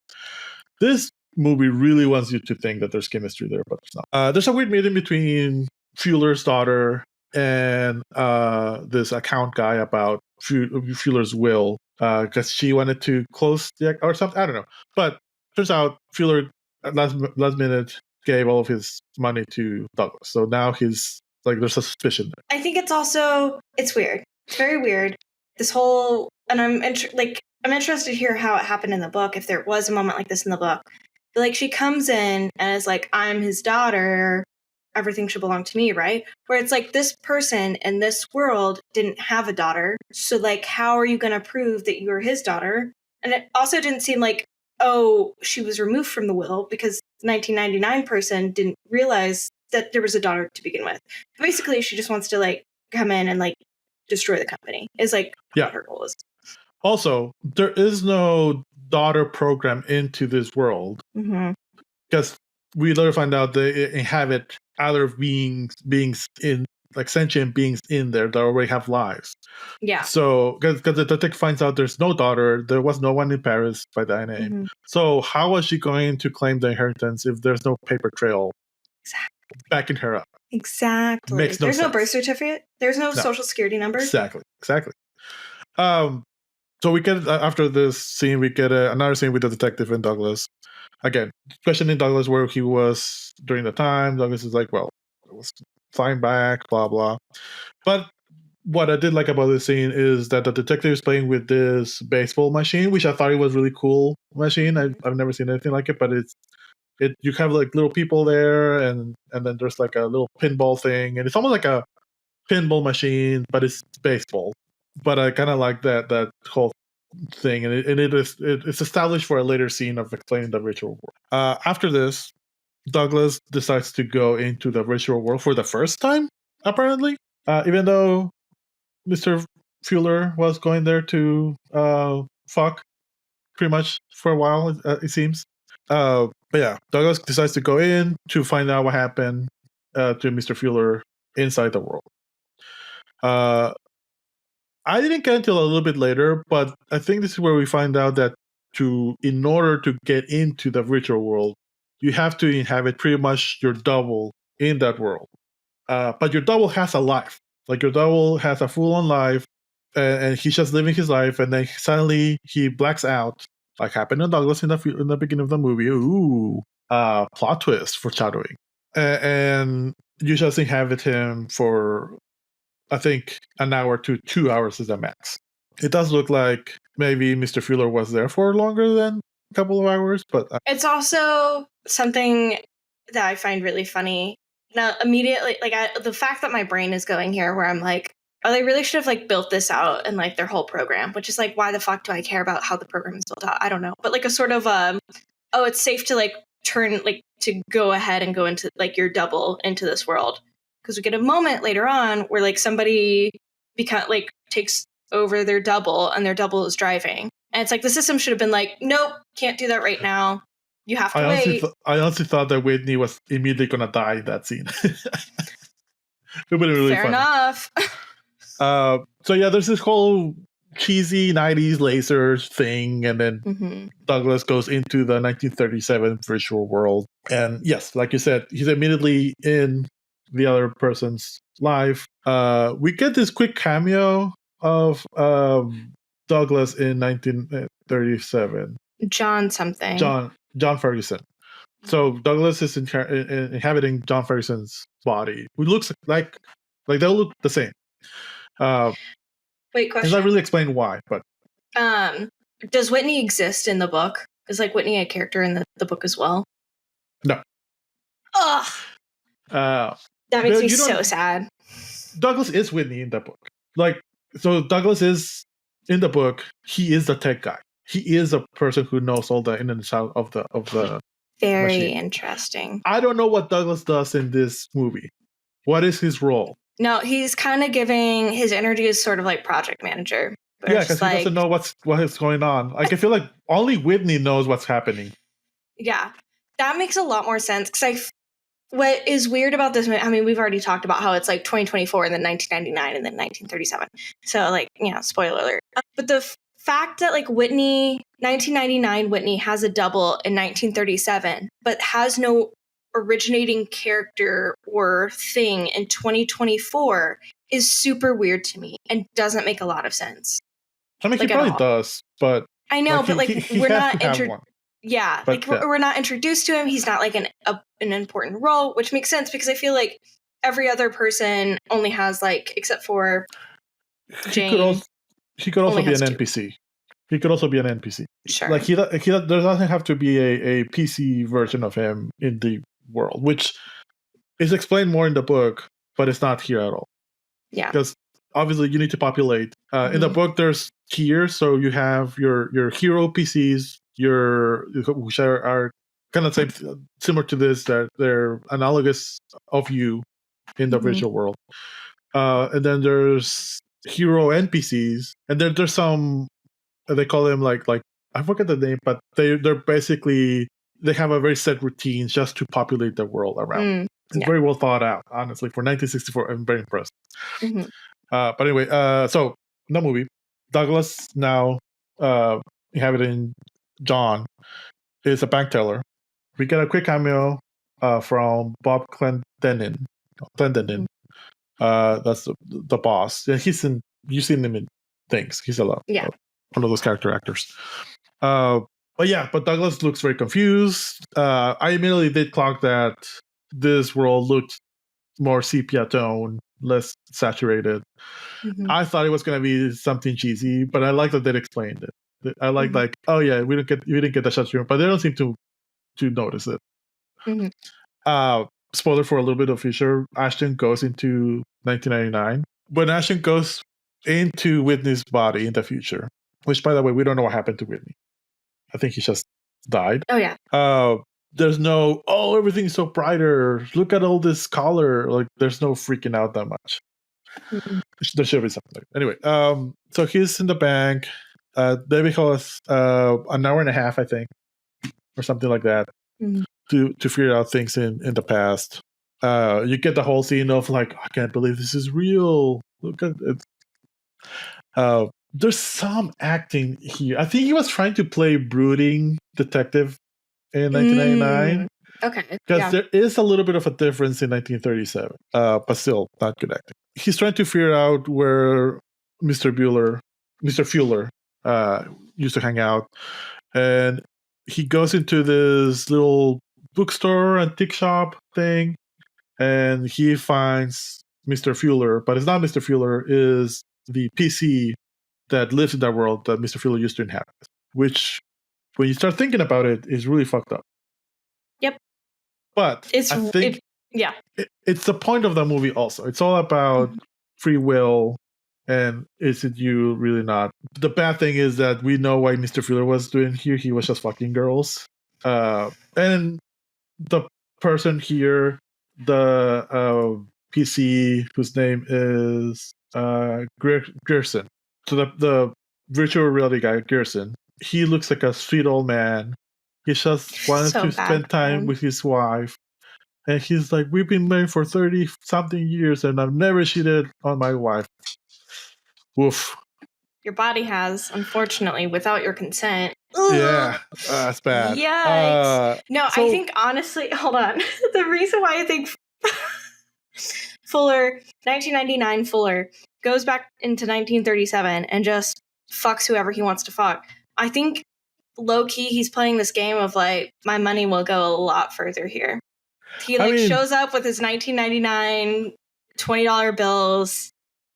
This movie really wants you to think that there's chemistry there, but there's not. There's a weird meeting between Fuller's daughter and this account guy about Fueller's will because she wanted to close the or something. I don't know, but turns out Fueller at last minute gave all of his money to Douglas, so now he's like there's a suspicion there. I think it's weird. It's very weird. This whole, and I'm interested to hear how it happened in the book, if there was a moment like this in the book. But like she comes in and is like, I'm his daughter, everything should belong to me, right? Where it's like this person in this world didn't have a daughter. So like, how are you going to prove that you were his daughter? And it also didn't seem like, oh, she was removed from the will because the 1999 person didn't realize that there was a daughter to begin with. Basically, she just wants to like come in and like destroy the company is like what her goal is. Also, there is no daughter program into this world because we later find out they inhabit other beings in like sentient beings in there that already have lives. Yeah. So because the detective finds out there's no daughter, there was no one in Paris by that name. So how was she going to claim the inheritance if there's no paper trail backing her up? Exactly. Makes no There's sense. No birth certificate. There's no social security number. Exactly. So we get after this scene, we get another scene with the detective and Douglas. Again, questioning Douglas where he was during the time. Douglas is like, well, I was flying back, blah blah. But what I did like about this scene is that the detective is playing with this baseball machine, which I thought it was really cool machine. I've never seen anything like it, but you have like little people there, and then there's like a little pinball thing, and it's almost like a pinball machine, but it's baseball. But I kind of like that whole thing, and it's established for a later scene of explaining the virtual world. After this, Douglas decides to go into the virtual world for the first time, apparently, even though Mr. Fueller was going there to fuck pretty much for a while, it seems. But yeah, Douglas decides to go in to find out what happened to Mr. Fueller inside the world. I didn't get until a little bit later, but I think this is where we find out that in order to get into the virtual world, you have to inhabit pretty much your double in that world. But your double has a life. Like your double has a full-on life, and he's just living his life, and then suddenly he blacks out, like happened to Douglas in the beginning of the movie. Ooh, plot twist, foreshadowing. And you just inhabit him for, I think, an hour to 2 hours is the max. It does look like maybe Mr. Fueller was there for longer than a couple of hours, but it's also something that I find really funny. Now, immediately, like the fact that my brain is going here, where I'm like, oh, they really should have like built this out in like their whole program, which is like, why the fuck do I care about how the program is built out? I don't know, but like a sort of oh, it's safe to like turn like to go ahead and go into like your double into this world. Because we get a moment later on where like somebody takes over their double and their double is driving. And it's like the system should have been like, nope, can't do that right now. You have to wait. I honestly thought that Whitney was immediately going to die in that scene. It would have been really Fair fun. enough. So yeah, there's this whole cheesy 90s laser thing, and then Douglas goes into the 1937 virtual world. And yes, like you said, he's immediately in the other person's life. We get this quick cameo of Douglas in 1937. John something. John Ferguson. So Douglas is inhabiting John Ferguson's body, who looks like they all look the same. Wait, question. Does not really explain why, but does Whitney exist in the book? Is like Whitney a character in the book as well? No. Ugh. That makes me so sad. Douglas is Whitney in the book. Like, so Douglas is in the book. He is the tech guy. He is a person who knows all the in and out of the. Very machine. Interesting. I don't know what Douglas does in this movie. What is his role? No, he's kind of giving his energy as sort of like project manager. Yeah, because he doesn't know what is going on. Like, I feel like only Whitney knows what's happening. Yeah, that makes a lot more sense. Because what is weird about this movie, I mean, we've already talked about how it's like 2024 and then 1999 and then 1937. So like, spoiler alert. But the fact that like 1999 Whitney has a double in 1937, but has no originating character or thing in 2024 is super weird to me and doesn't make a lot of sense. I mean, he probably does, but I know, but he we're has not to have one. Yeah, but we're not introduced to him. He's not like an important role, which makes sense because I feel like every other person only has like, except for Jane. He could also be an NPC. He could also be an NPC. Sure. Like there doesn't have to be a PC version of him in the world, which is explained more in the book, but it's not here at all. Yeah. Because obviously you need to populate. In the book, there's tiers, so you have your hero PCs, which are kind of similar to this, that they're analogous of you in the virtual world. And then there's hero NPCs, and then there's some, they call them like I forget the name, but they're basically, they have a very set routine just to populate the world around. It's very well thought out, honestly. For 1964, I'm very impressed. But anyway, so in the movie, Douglas, now inhabiting John, is a bank teller. We get a quick cameo from Bob Clendenin. That's the boss. Yeah, you've seen him in things. He's one of those character actors. But Douglas looks very confused. I immediately did clock that this world looked more sepia tone, less saturated. I thought it was going to be something cheesy, but I like that they explained it. I like oh yeah, we didn't get the shots here, but they don't seem to notice it. Spoiler for a little bit of Fisher. Ashton goes into 1999. When Ashton goes into Whitney's body in the future, which, by the way, we don't know what happened to Whitney. I think he just died. Oh yeah. There's no, everything's so brighter. Look at all this color. Like, there's no freaking out that much. There should be something. Anyway, so he's in the bank. They has an hour and a half, I think, or something like that, to figure out things in the past. You get the whole scene of like, I can't believe this is real. Look at it. There's some acting here. I think he was trying to play brooding detective in 1999. Okay. Because there is a little bit of a difference in 1937, but still not good acting. He's trying to figure out where Mr. Fuller used to hang out. And he goes into this little bookstore, antique shop thing, and he finds Mr. Fuller, but it's not Mr. Fuller, is the PC that lives in that world that Mr. Fuller used to inhabit, which, when you start thinking about it, is really fucked up. Yep. But it's the point of the movie also. It's all about free will, and is it you really not? The bad thing is that we know why Mr. Fuller was doing here. He was just fucking girls. And the person here, the PC, whose name is Gerson. So the virtual reality guy, Gerson, he looks like a sweet old man. He just wanted to spend time with his wife. And he's like, we've been married for 30-something years, and I've never cheated on my wife. Woof. Your body has, unfortunately, without your consent. Ugh. Yeah, that's bad. Yikes. I think, honestly, hold on. The reason why I think Fuller, 1999 Fuller, goes back into 1937 and just fucks whoever he wants to fuck. I think, low-key, he's playing this game of, like, my money will go a lot further here. He shows up with his 1999 $20 bills,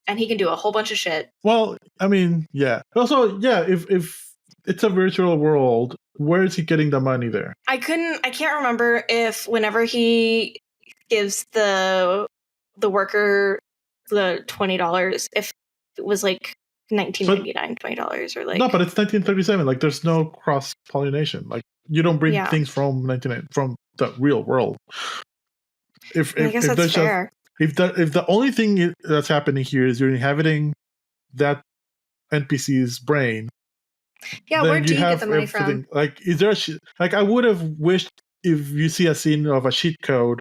and he can do a whole bunch of shit. Well, I mean, yeah. Also, yeah, if it's a virtual world, where is he getting the money there? I can't remember if whenever he gives the worker the $20, if it was like $19.99 $20 or like. No, but it's 1937. Like, there's no cross pollination. Like, you don't bring things from the real world. I guess that's fair. If the only thing that's happening here is you're inhabiting that NPC's brain. Yeah, where do you get the money from? Like, is there I would have wished, if you see a scene of a cheat code,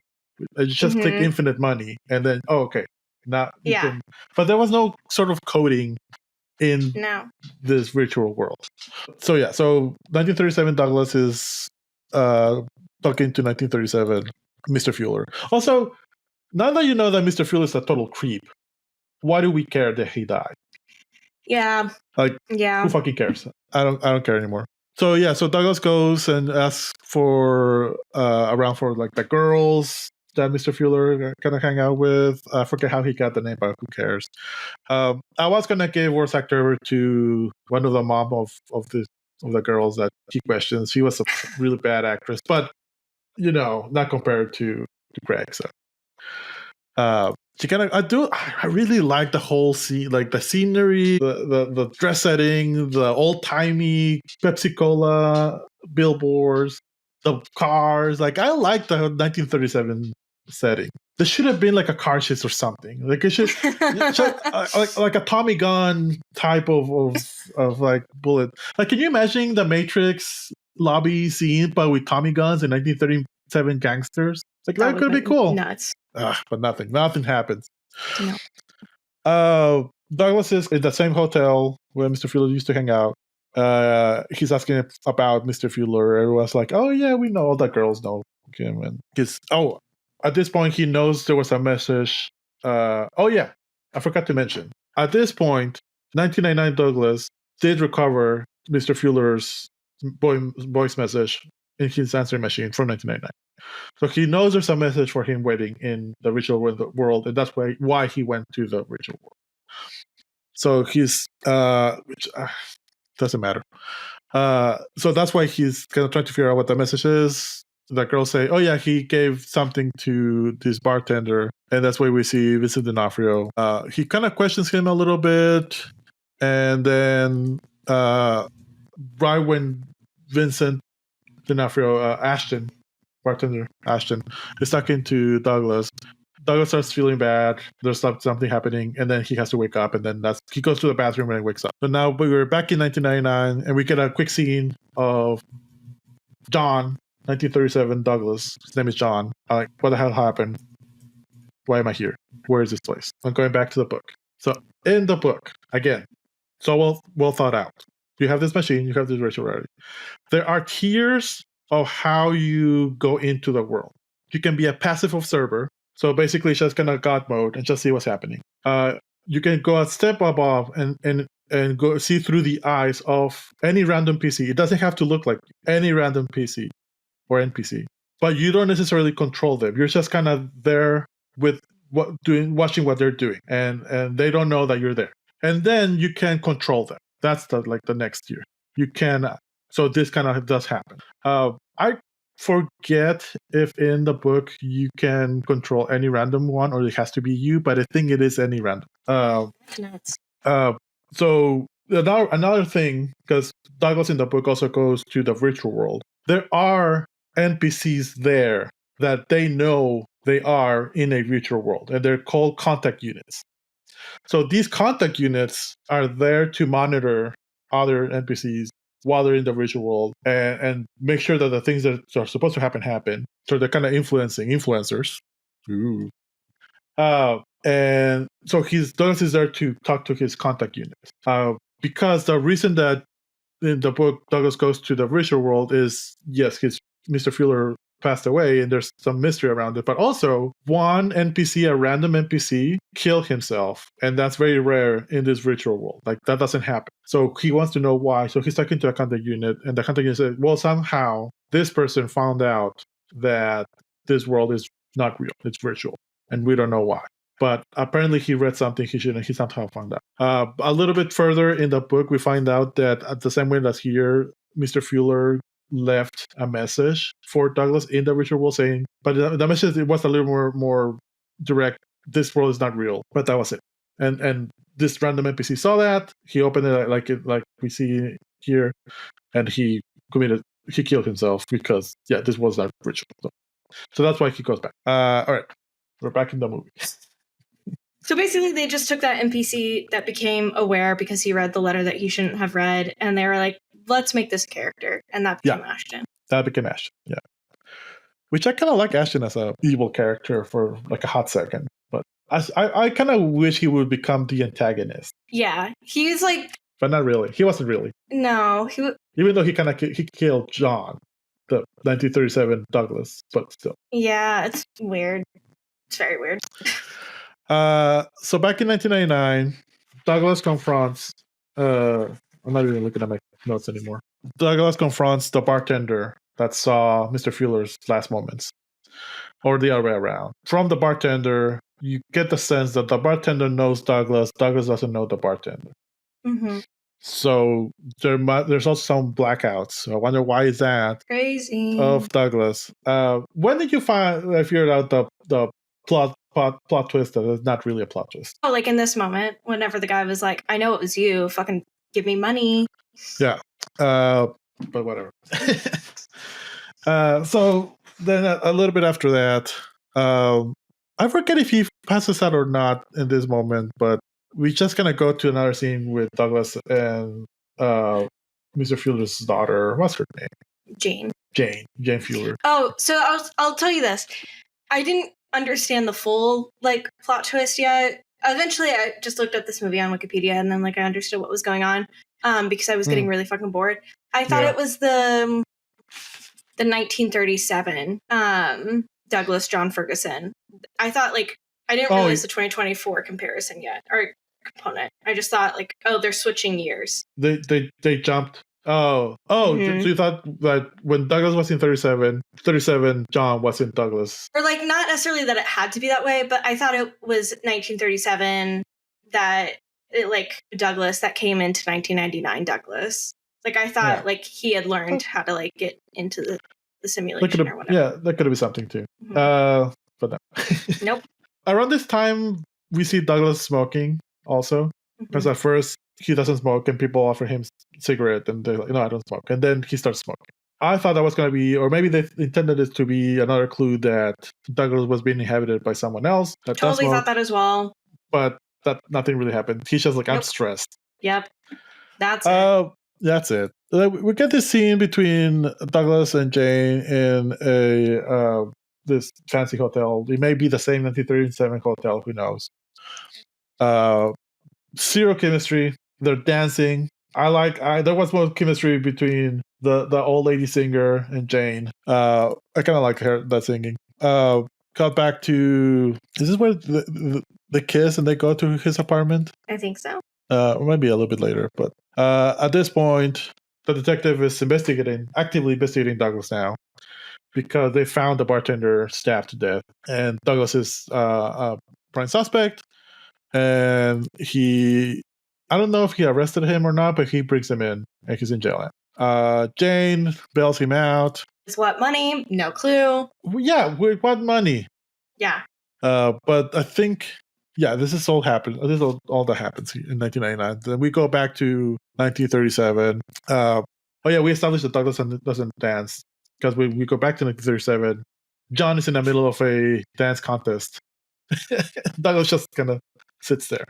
just click infinite money, and then okay, not but there was no sort of coding in this virtual world. So 1937 Douglas is talking to 1937 Mr. Fuller. Also, now that you know that Mr. Fuller is a total creep, why do we care that he died? Yeah. Who fucking cares? I don't care anymore. So Douglas goes and asks for around for like the girls that Mr. Fuller kind of hang out with. I forget how he got the name, but who cares? I was gonna give worst actor to one of the mom of the girls that he questions. She was a really bad actress, but not compared to Craig. So she kind of I really like the whole scene, like the scenery, the dress setting, the old timey Pepsi Cola billboards, the cars. Like I like the 1937 setting. There should have been like a car chase or something. Like it should like a Tommy gun type of like bullet. Like, can you imagine the Matrix lobby scene, but with Tommy guns and 1937 gangsters? Like that could be cool. Nuts. But nothing happens. No. Douglas is in the same hotel where Mr. Fuller used to hang out. He's asking about Mr. Fuller. Everyone's like, "Oh yeah, we know all the girls know him." And at this point, he knows there was a message. Oh yeah, I forgot to mention. At this point, 1999 Douglas did recover Mr. Fuller's voice message in his answering machine from 1999. So he knows there's a message for him waiting in the virtual world, and that's why he went to the virtual world. So he's which doesn't matter. So that's why he's kind of trying to figure out what the message is. The girls say, "Oh yeah, he gave something to this bartender," and that's why we see Vincent D'Onofrio. He kind of questions him a little bit, and then right when Vincent D'Onofrio, bartender Ashton, is talking to Douglas. Douglas starts feeling bad. There's something happening, and then he has to wake up, and then he goes to the bathroom and wakes up. So now we're back in 1999, and we get a quick scene of John, 1937 Douglas. His name is John. I'm like, what the hell happened? Why am I here? Where is this place? I'm going back to the book. So in the book, again, so well thought out. You have this machine, you have this virtual reality. There are tiers of how you go into the world. You can be a passive observer. So basically just kind of God mode and just see what's happening. You can go a step above and go see through the eyes of any random PC. It doesn't have to look like any random PC or NPC. But you don't necessarily control them. You're just kind of there with watching what they're doing. And they don't know that you're there. And then you can control them. That's the next tier. You can so this kind of does happen. I forget if in the book you can control any random one or it has to be you, but I think it is any random. Nuts. So another thing, because Douglas in the book also goes to the virtual world. There are NPCs there that they know they are in a virtual world, and they're called contact units. So these contact units are there to monitor other NPCs while they're in the virtual world and make sure that the things that are supposed to happen. So they're kind of influencing influencers. Ooh. And so Douglas is there to talk to his contact units. Because the reason that in the book Douglas goes to the virtual world is, yes, Mr. Fuller passed away and there's some mystery around it, but also one NPC, a random NPC, killed himself, and that's very rare in this virtual world. Like that doesn't happen. So he wants to know why. So he's talking to a contact unit, and the contact unit says, well, somehow this person found out that this world is not real, it's virtual, and we don't know why. But apparently he read something he somehow found out. A little bit further in the book, we find out that at the same way as here, Mr. Fuller left a message for Douglas in the virtual world saying, but the message was a little more direct. This world is not real, but that was it. And this random NPC saw that. He opened it like we see here, and he killed himself because this was not virtual. So that's why he goes back. All right, we're back in the movie. So basically, they just took that NPC that became aware because he read the letter that he shouldn't have read, and they were like, let's make this a character. And that became Ashton. That became Ashton, yeah. Which I kind of like Ashton as an evil character for like a hot second. But I kind of wish he would become the antagonist. Yeah, he's like... But not really. He wasn't really. No. Even though he killed John. the 1937 Douglas, but still. Yeah, it's weird. It's very weird. So back in 1999, Douglas confronts. I'm not even looking at my notes anymore. Douglas confronts the bartender that saw Mr. Fueller's last moments, or the other way around. From the bartender, you get the sense that the bartender knows Douglas. Douglas doesn't know the bartender. Mm-hmm. So there's also some blackouts. So I wonder why is that crazy of Douglas. When did you figure out the plot twist that is not really a plot twist? Oh, like in this moment, whenever the guy was like, "I know it was you. Fucking give me money." Yeah. But whatever. So then a little bit after that, I forget if he passes out or not in this moment, but we just gonna go to another scene with Douglas and Mr. Fueller's daughter. What's her name? Jane Fueller. Oh, so I'll tell you this. I didn't understand the full plot twist yet. Eventually, I just looked up this movie on Wikipedia, and then I understood what was going on because I was getting really fucking bored. I thought it was the 1937 Douglas John Ferguson. I thought I didn't realize the 2024 comparison yet or component. I just thought they're switching years. They jumped. Oh, mm-hmm. So you thought that when Douglas was in 37 John was in Douglas. Or not necessarily that it had to be that way, but I thought it was 1937 that Douglas that came into 1999 Douglas. I thought he had learned how to get into the simulation or whatever. Yeah, that could be something too. Mm-hmm. But no. Nope. Around this time, we see Douglas smoking also. Because at first, he doesn't smoke and people offer him cigarette and they're like, no, I don't smoke. And then he starts smoking. I thought that was going to be, or maybe they intended it to be another clue that Douglas was being inhabited by someone else. That totally thought that as well. But nothing really happened. He's just I'm stressed. Yep. That's it. That's it. We get this scene between Douglas and Jane in a this fancy hotel. It may be the same 1937 hotel. Who knows? Zero chemistry. They're dancing. There was more chemistry between the old lady singer and Jane. I kind of like that singing. Cut back to, is this where the kiss and they go to his apartment? I think so. Or maybe a little bit later, but at this point, the detective is actively investigating Douglas now because they found the bartender stabbed to death, and Douglas is a prime suspect. And I don't know if he arrested him or not, but he brings him in and he's in jail now. Jane bails him out. With what money? No clue. Yeah, with what money? Yeah. But I think, this is all happened. This is all that happens in 1999. Then we go back to 1937. We established that Douglas doesn't dance because we go back to 1937. John is in the middle of a dance contest. Douglas just kind of sits there.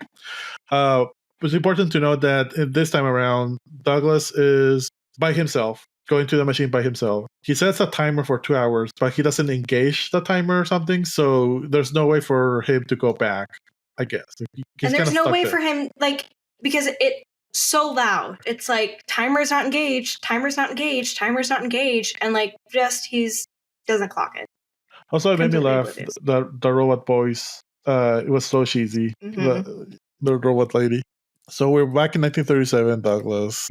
It's important to note that this time around, Douglas is by himself, going to the machine by himself. He sets a timer for 2 hours, but he doesn't engage the timer or something, so there's no way for him to go back, I guess. And there's no way for him, because it's so loud. It's timer's not engaged, timer's not engaged, timer's not engaged, and he's doesn't clock it. Also, it made me laugh, the robot voice. It was so cheesy, the robot lady. So we're back in 1937, Douglas.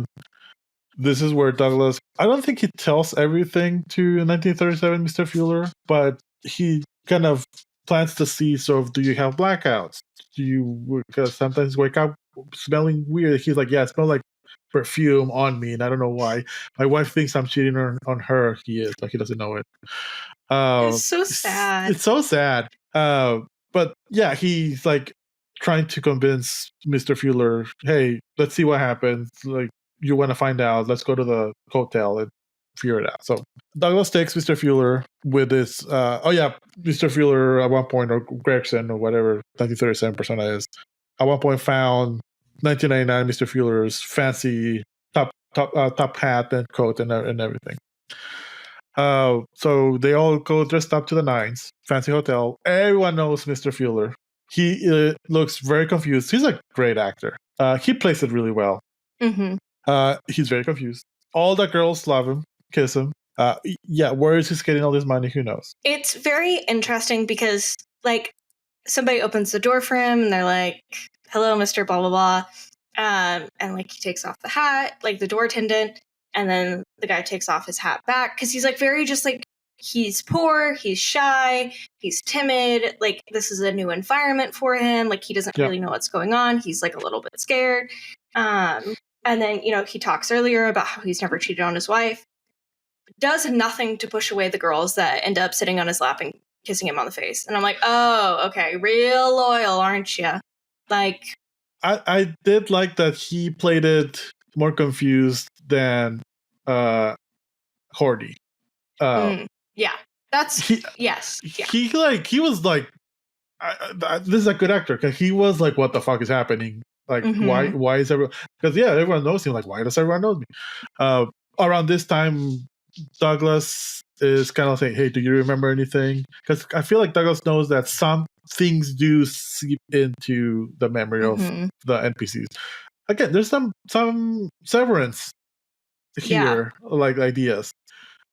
This is where Douglas, I don't think he tells everything to 1937 Mr. Fueller, but he kind of plants the seed. So do you have blackouts? Because sometimes wake up smelling weird. He's like, yeah, it smells like perfume on me, and I don't know why. My wife thinks I'm cheating on her. He is, but he doesn't know it. It's so sad. It's so sad. But yeah, he's trying to convince Mr. Fueller, hey, let's see what happens. You want to find out, let's go to the hotel and figure it out. So Douglas takes Mr. Fueller with this, Mr. Fueller at one point, or Gregson, or whatever 1937 persona is, at one point found 1999 Mr. Fueller's fancy top hat and coat and everything. So they all go dressed up to the nines, fancy hotel. Everyone knows Mr. Fueller. He looks very confused. He's a great actor. He plays it really well. Mm-hmm. He's very confused. All the girls love him, kiss him. Where is he getting all this money? Who knows? It's very interesting because, like, somebody opens the door for him and they're like, hello, Mr. Blah, blah, blah. And, like, he takes off the hat, like, the door attendant. And then the guy takes off his hat back because he's, like, very just, like, he's poor, he's shy, he's timid. Like, this is a new environment for him. Like, he doesn't really know what's going on. He's, like, a little bit scared. And then, he talks earlier about how he's never cheated on his wife. Does nothing to push away the girls that end up sitting on his lap and kissing him on the face. And I'm like, oh, okay, real loyal, aren't you? Like, I did like that he played it more confused than Hordy. Yeah, that's yes. Yeah. He was like, this is a good actor because he was like, what the fuck is happening? Like, why is everyone? Because everyone knows him. Like, why does everyone know me? Around this time, Douglas is kind of saying, hey, do you remember anything? Because I feel like Douglas knows that some things do seep into the memory of the NPCs. Again, there's some severance here, like ideas.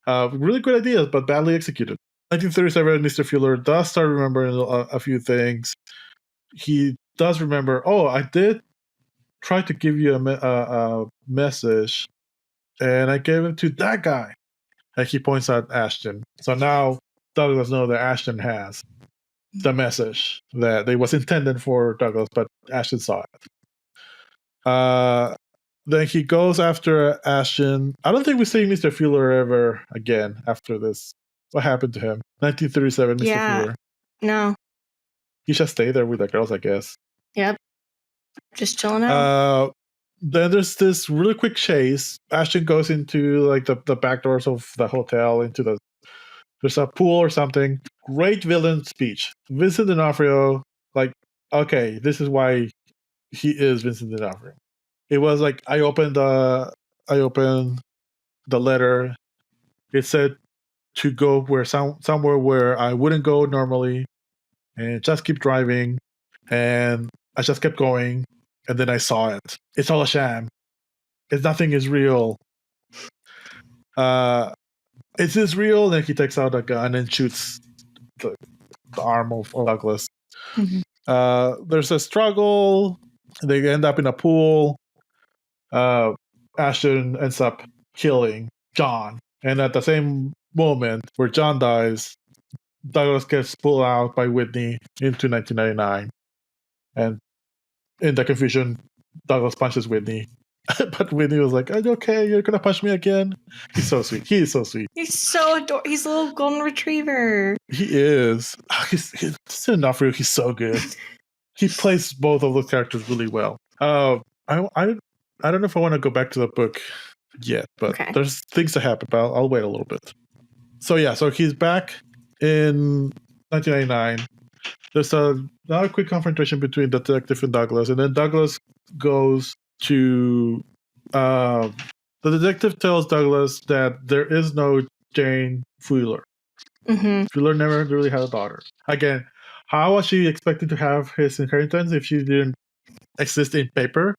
Really good ideas, but badly executed. 1937, Mr. Fuller does start remembering a few things. He does remember, I did try to give you a message, and I gave it to that guy. And he points out Ashton. So now Douglas knows that Ashton has the message that it was intended for Douglas, but Ashton saw it. Then he goes after Ashton. I don't think we see Mr. Fuller ever again after this. What happened to him? 1937, Mr. Fuller. No. He should stay there with the girls, I guess. Yep. Just chilling out. Then there's this really quick chase. Ashton goes into like the back doors of the hotel, there's a pool or something. Great villain speech. Vincent D'Onofrio, like, okay, this is why he is Vincent D'Onofrio. It was like I opened the letter. It said to go somewhere where I wouldn't go normally, and just keep driving. And I just kept going, and then I saw it. It's all a sham. Nothing is real. Is this real? Then he takes out a gun and shoots the arm of Douglas. There's a struggle. They end up in a pool. Ashton ends up killing John. And at the same moment where John dies, Douglas gets pulled out by Whitney into 1999. And in the confusion, Douglas punches Whitney. But Whitney was like, okay, you're going to punch me again? He's so sweet. He is so sweet. He's so adorable. He's a little golden retriever. He is. He's D'Onofrio. He's so good. He plays both of those characters really well. I don't know if I want to go back to the book yet, but there's things to happen, but I'll wait a little bit. So he's back in 1999. There's another quick confrontation between the detective and Douglas, and then Douglas goes to the detective tells Douglas that there is no Jane Fuller. Fuller never really had a daughter. Again, how was she expected to have his inheritance if she didn't exist in paper?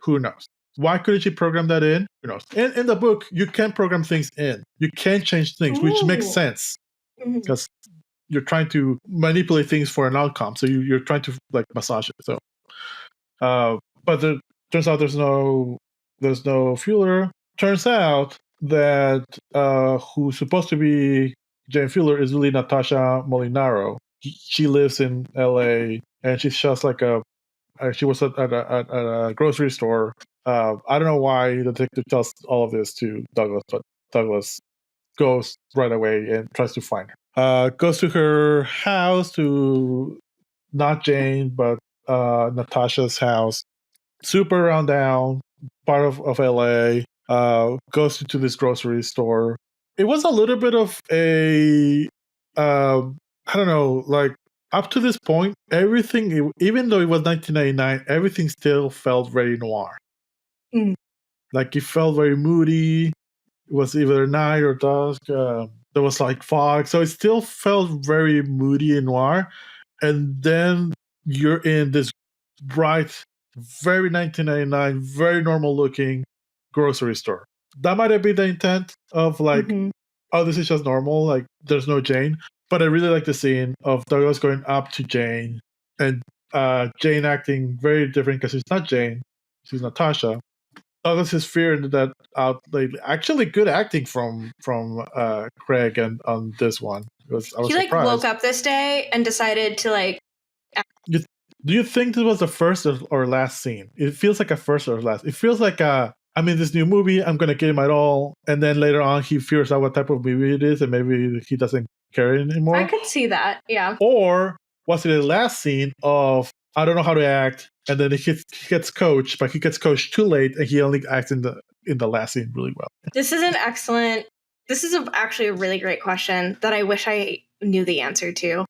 Who knows? Why couldn't she program that in? Who knows? In the book, you can program things in. You can change things, which makes sense because you're trying to manipulate things for an outcome. So you're trying to like massage it. So, but turns out there's no Fuller. Turns out that who's supposed to be Jane Fuller is really Natasha Molinaro. She lives in L.A. and she's just like she was at a grocery store. I don't know why the detective tells all of this to Douglas, but Douglas goes right away and tries to find her. Goes to her house, to not Jane, but Natasha's house. Super rundown, part of LA. Goes into this grocery store. It was a little bit of a, I don't know, like up to this point, everything, even though it was 1999, everything still felt very noir. Like it felt very moody. It was either night or dusk. There was like fog. So it still felt very moody and noir. And then you're in this bright, very 1999, very normal looking grocery store. That might have been the intent of like oh, this is just normal. Like, there's no Jane. But I really like the scene of Douglas going up to Jane and Jane acting very different because she's not Jane. She's Natasha. Douglas is fearing that out. Like, actually, good acting from Craig and on this one. I was surprised. Woke up this day and decided to do you think this was the first or last scene? It feels like a first or last. It feels like I'm in this new movie. I'm gonna give him it all, and then later on he figures out what type of movie it is, and maybe he doesn't care anymore. I could see that, yeah. Or was it the last scene of I don't know how to act, and then he gets coached, but he gets coached too late, and he only acts in the last scene really well. This is actually a really great question that I wish I knew the answer to.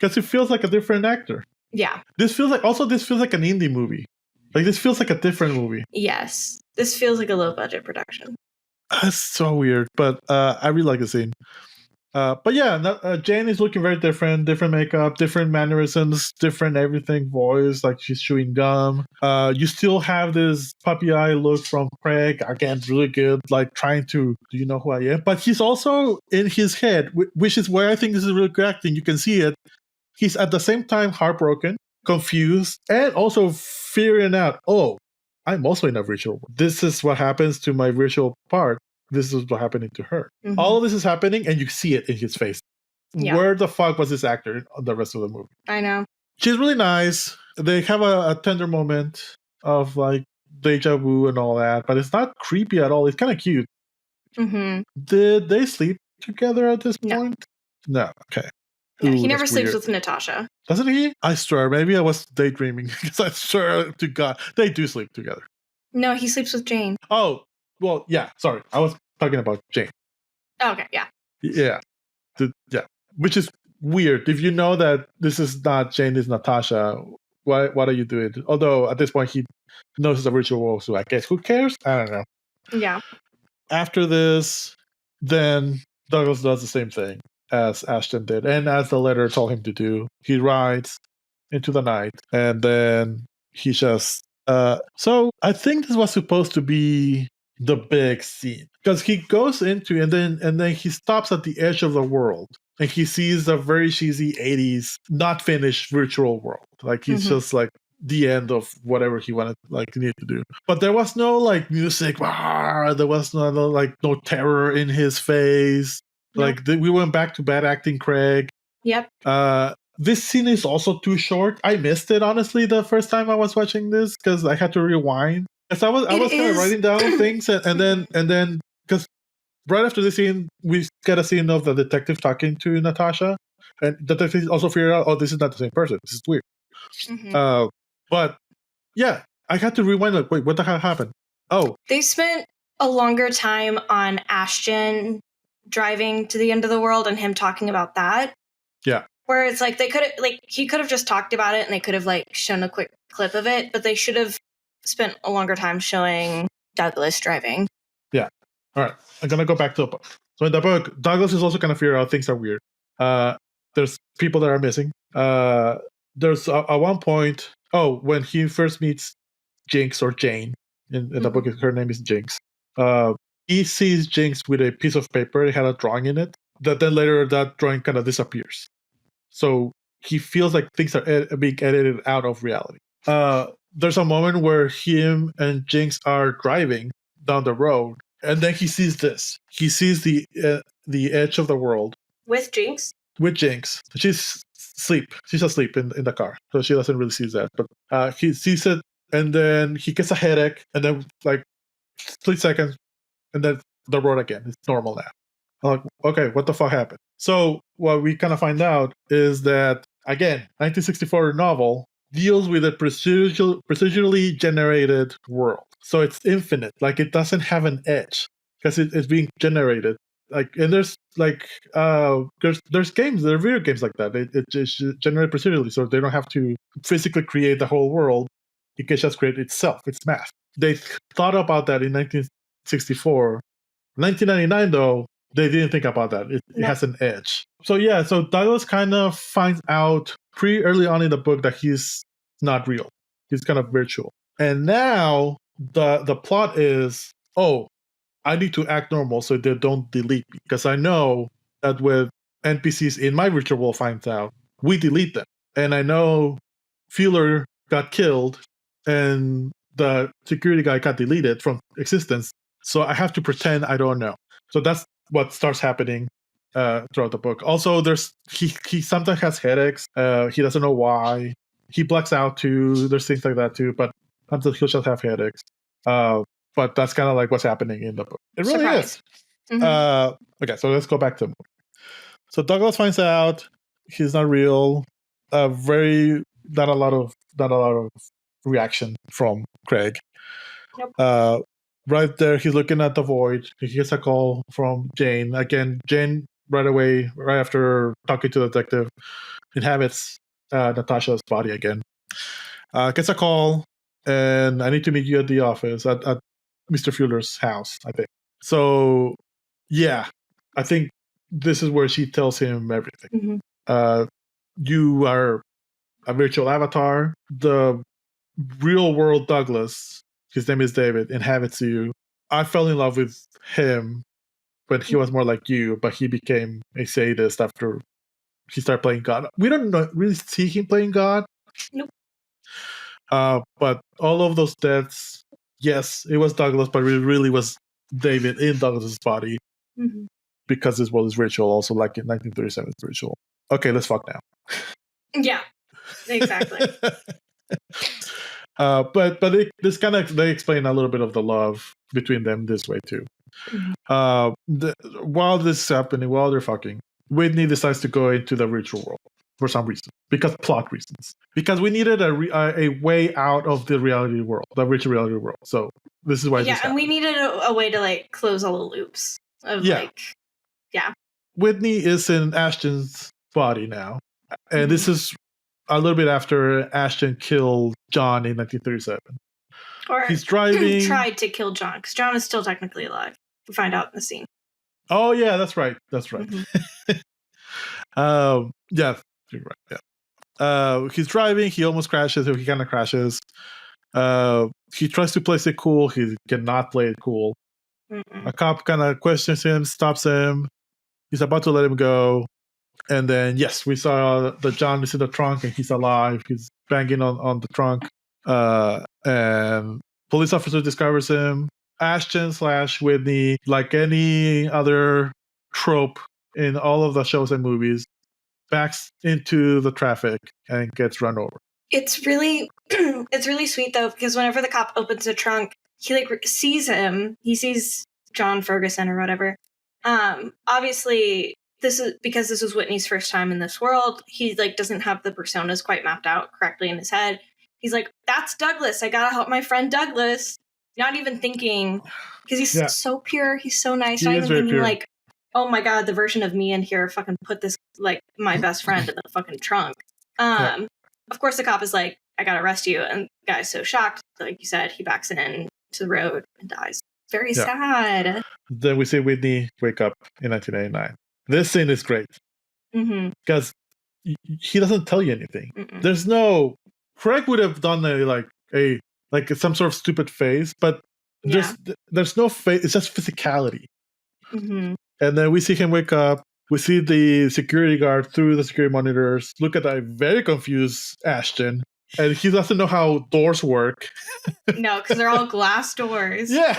Because it feels like a different actor. Yeah. This feels like an indie movie. Like, this feels like a different movie. Yes. This feels like a low-budget production. That's so weird, but I really like the scene. But yeah, Jane is looking very different makeup, different mannerisms, different everything, voice, like she's chewing gum. You still have this puppy eye look from Craig, again, really good, like trying to, do you know who I am? But he's also in his head, which is where I think this is really good acting. You can see it. He's at the same time heartbroken, confused, and also figuring out, oh, I'm also in a virtual world. This is what happens to my virtual part. This is what's happening to her. Mm-hmm. All of this is happening, and you see it in his face. Yeah. Where the fuck was this actor in the rest of the movie? I know. She's really nice. They have a tender moment of like deja vu and all that, but it's not creepy at all. It's kind of cute. Mm-hmm. Did they sleep together at this point? No. Okay. Yeah, he never sleeps with Natasha. Doesn't he? I swear. Maybe I was daydreaming because I swear to God they do sleep together. No, he sleeps with Jane. Oh, well, yeah. Sorry, I was talking about Jane. Okay, yeah. Yeah. Yeah. Which is weird. If you know that this is not Jane, it's Natasha, what are you doing? Although at this point he knows it's a virtual world, so I guess who cares? I don't know. Yeah. After this, then Douglas does the same thing as Ashton did, and as the letter told him to do. He rides into the night, and then he just... so I think this was supposed to be the big scene, because he goes into and then he stops at the edge of the world, and he sees a very cheesy 80s not finished virtual world. Like he's just like the end of whatever he wanted, like, need to do. But there was no like music. There was no terror in his face. Nope. Like we went back to bad acting Craig. Yep. This scene is also too short. I missed it, honestly, the first time I was watching this, because I had to rewind. Because I was kind of writing down things, and then because right after this scene, we get a scene of the detective talking to Natasha, and the detective also figured out, oh, this is not the same person. This is weird. Mm-hmm. But yeah, I had to rewind. Like, wait, what the hell happened? Oh, they spent a longer time on Ashton driving to the end of the world and him talking about that. Yeah. Where it's like he could have just talked about it and they could have like shown a quick clip of it, but they should have spent a longer time showing Douglas driving. Yeah. All right. I'm gonna go back to the book. So in the book, Douglas is also gonna figure out things are weird. There's people that are missing. There's at one point, when he first meets Jinx or Jane in the book, her name is Jinx. He sees Jinx with a piece of paper. It had a drawing in it. Then later that drawing kind of disappears. So he feels like things are being edited out of reality. There's a moment where him and Jinx are driving down the road, and then he sees this. He sees the edge of the world. With Jinx? With Jinx. She's asleep. She's asleep in the car, so she doesn't really see that. But he sees it, and then he gets a headache, and then like 3 seconds, and then the road again. It's normal now. I'm like, okay, what the fuck happened? So what we kind of find out is that, again, 1964 novel deals with a procedurally generated world. So it's infinite. Like, it doesn't have an edge because it's being generated. Like, and there's like there's games, there are video games like that. It just generated procedurally, so they don't have to physically create the whole world. It can just create itself. It's math. They thought about that in 1964. 1999, though, they didn't think about that. It has an edge. So yeah, so Douglas kind of finds out pretty early on in the book that he's not real. He's kind of virtual. And now the plot is, I need to act normal so they don't delete me. Because I know that when NPCs in my virtual world finds out, we delete them. And I know Fuller got killed and the security guy got deleted from existence. So I have to pretend I don't know. So that's what starts happening throughout the book. Also, he sometimes has headaches. He doesn't know why. He blacks out too. There's things like that too. But sometimes he'll just have headaches. But that's kind of like what's happening in the book. It really is. Mm-hmm. Okay, so let's go back to the movie. So Douglas finds out he's not real. Not a lot of reaction from Craig. Nope. Right there, he's looking at the void. He gets a call from Jane. Again, Jane right away, right after talking to the detective, inhabits Natasha's body again. Gets a call, and I need to meet you at the office at Mr. Fuller's house, I think. So, yeah, I think this is where she tells him everything. Mm-hmm. You are a virtual avatar. The real world Douglas, his name is David, inhabits you. I fell in love with him when he was more like you, but he became a sadist after he started playing God. We don't really see him playing God. Nope. But all of those deaths, yes, it was Douglas, but it really was David in Douglas's body. Mm-hmm. Because this world is virtual, also like in 1937 it's virtual. Okay, let's fuck now. Yeah, exactly. But they explain a little bit of the love between them this way too. Mm-hmm. While this is happening, while they're fucking, Whitney decides to go into the virtual world for some reason, because plot reasons. Because we needed a way out of the reality world, the virtual reality world. So this is why. Yeah, and we needed a way to like close all the loops of Whitney is in Ashton's body now, and mm-hmm. This is a little bit after Ashton killed John in 1937. Or he's driving. Tried to kill John, because John is still technically alive. We find out in the scene. Oh yeah, that's right. Mm-hmm. Yeah, you're right. Yeah. He's driving. He almost crashes. Or he kind of crashes. He tries to play it cool. He cannot play it cool. Mm-mm. A cop kind of questions him, stops him. He's about to let him go. And then, yes, we saw that John is in the trunk and he's alive. He's banging on the trunk. And police officer discovers him. Ashton / Whitney, like any other trope in all of the shows and movies, backs into the traffic and gets run over. It's really sweet though, because whenever the cop opens the trunk, he like sees him. He sees John Ferguson or whatever. Obviously, this is Whitney's first time in this world. He like doesn't have the personas quite mapped out correctly in his head. He's like, "That's Douglas. I gotta help my friend Douglas." Not even thinking, because he's so pure. He's so nice. Not even thinking like, "Oh my god, the version of me in here fucking put this like my best friend in the fucking trunk." Of course, the cop is like, "I gotta arrest you," and the guy's so shocked. Like you said, he backs it in to the road and dies. Very sad. Then we see Whitney wake up in 1989. This scene is great because he doesn't tell you anything. Mm-mm. There's no. Craig would have done some sort of stupid face, but there's no face. It's just physicality. Mm-hmm. And then we see him wake up. We see the security guard through the security monitors look at that very confused Ashton. And he doesn't know how doors work. No, because they're all glass doors. Yeah,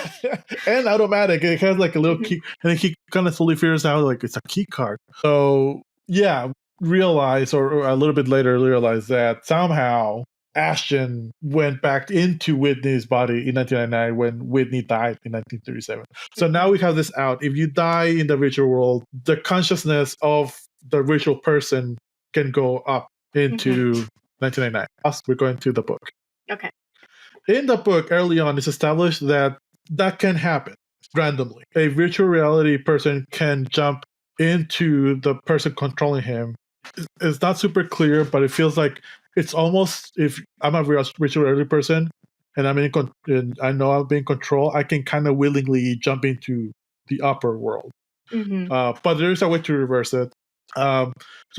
and automatic. It has like a little key. And then he kind of slowly figures out like it's a key card. So, realize, or a little bit later realize that somehow Ashton went back into Whitney's body in 1999 when Whitney died in 1937. So now we have this out. If you die in the virtual world, the consciousness of the virtual person can go up into 1999. We're going to the book. Okay. In the book, early on, it's established that can happen randomly. A virtual reality person can jump into the person controlling him. It's not super clear, but it feels like it's almost, if I'm a virtual reality person and I know I'm being controlled, I can kind of willingly jump into the upper world. Mm-hmm. But there is a way to reverse it. So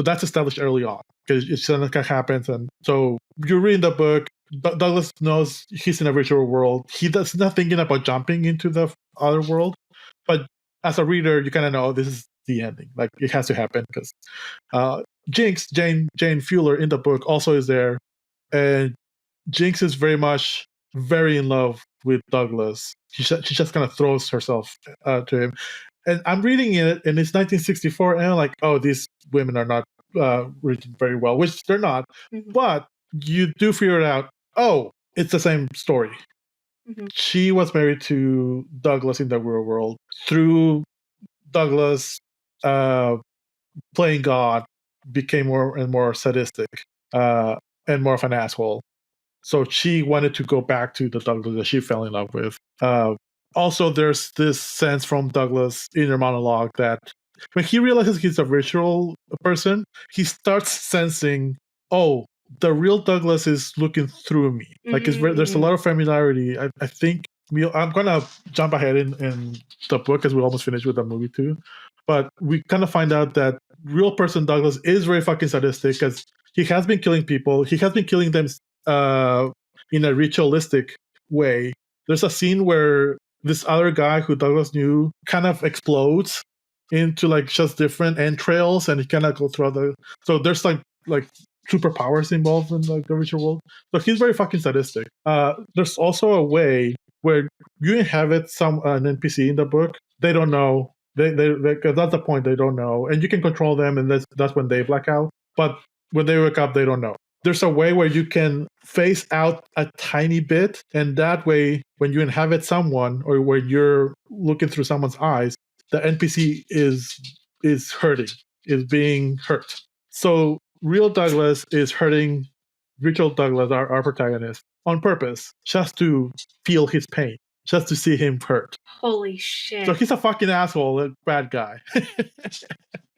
that's established early on because it something that happens. And so you read the book, Douglas knows he's in a virtual world. He's not thinking about jumping into the other world. but as a reader, you kind of know this is the ending. Like it has to happen because Jinx, Jane Fuller in the book also is there, and Jinx is very in love with Douglas. She just kind of throws herself to him. And I'm reading it, and it's 1964, and I'm like, oh, these women are not written very well, which they're not. Mm-hmm. But you do figure it out. Oh, it's the same story. Mm-hmm. She was married to Douglas in the real world. Through Douglas playing God, became more and more sadistic and more of an asshole. So she wanted to go back to the Douglas that she fell in love with. Also, there's this sense from Douglas' inner monologue that when he realizes he's a virtual person, he starts sensing, oh, the real Douglas is looking through me. Like there's a lot of familiarity. I think I'm gonna jump ahead in the book because we almost finished with the movie too. But we kind of find out that real person Douglas is very fucking sadistic because he has been killing people. He has been killing them in a ritualistic way. There's a scene where this other guy who Douglas knew kind of explodes into like just different entrails, and he kind of go through so there's like superpowers involved in like the ritual world. So he's very fucking sadistic. There's also a way where you inhabit an NPC in the book. They don't know. They that's the point. They don't know, and you can control them, and that's when they black out. But when they wake up, they don't know. There's a way where you can phase out a tiny bit, and that way, when you inhabit someone or when you're looking through someone's eyes, the NPC is hurting, is being hurt. So real Douglas is hurting virtual Douglas, our protagonist, on purpose, just to feel his pain, just to see him hurt. Holy shit. So he's a fucking asshole, a bad guy.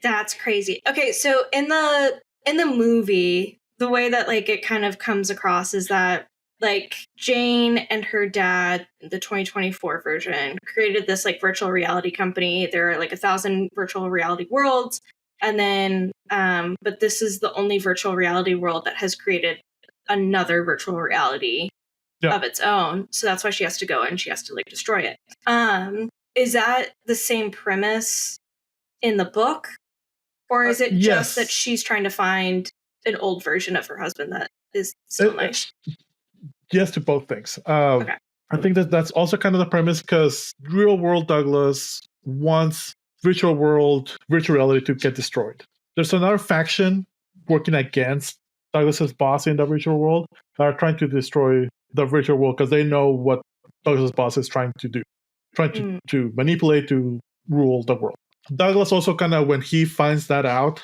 That's crazy. Okay, so in the movie, the way that like it kind of comes across is that like Jane and her dad, the 2024 version, created this like virtual reality company. There are like 1,000 virtual reality worlds. And then, but this is the only virtual reality world that has created another virtual reality of its own. So that's why she has to go and she has to like destroy it. Is that the same premise in the book? Or is it just that she's trying to find an old version of her husband that is still nice? Yes to both things. Okay. I think that's also kind of the premise because real world Douglas wants virtual reality to get destroyed. There's another faction working against Douglas's boss in the virtual world that are trying to destroy the virtual world because they know what Douglas's boss is trying to do, trying to manipulate to rule the world. Douglas also kind of, when he finds that out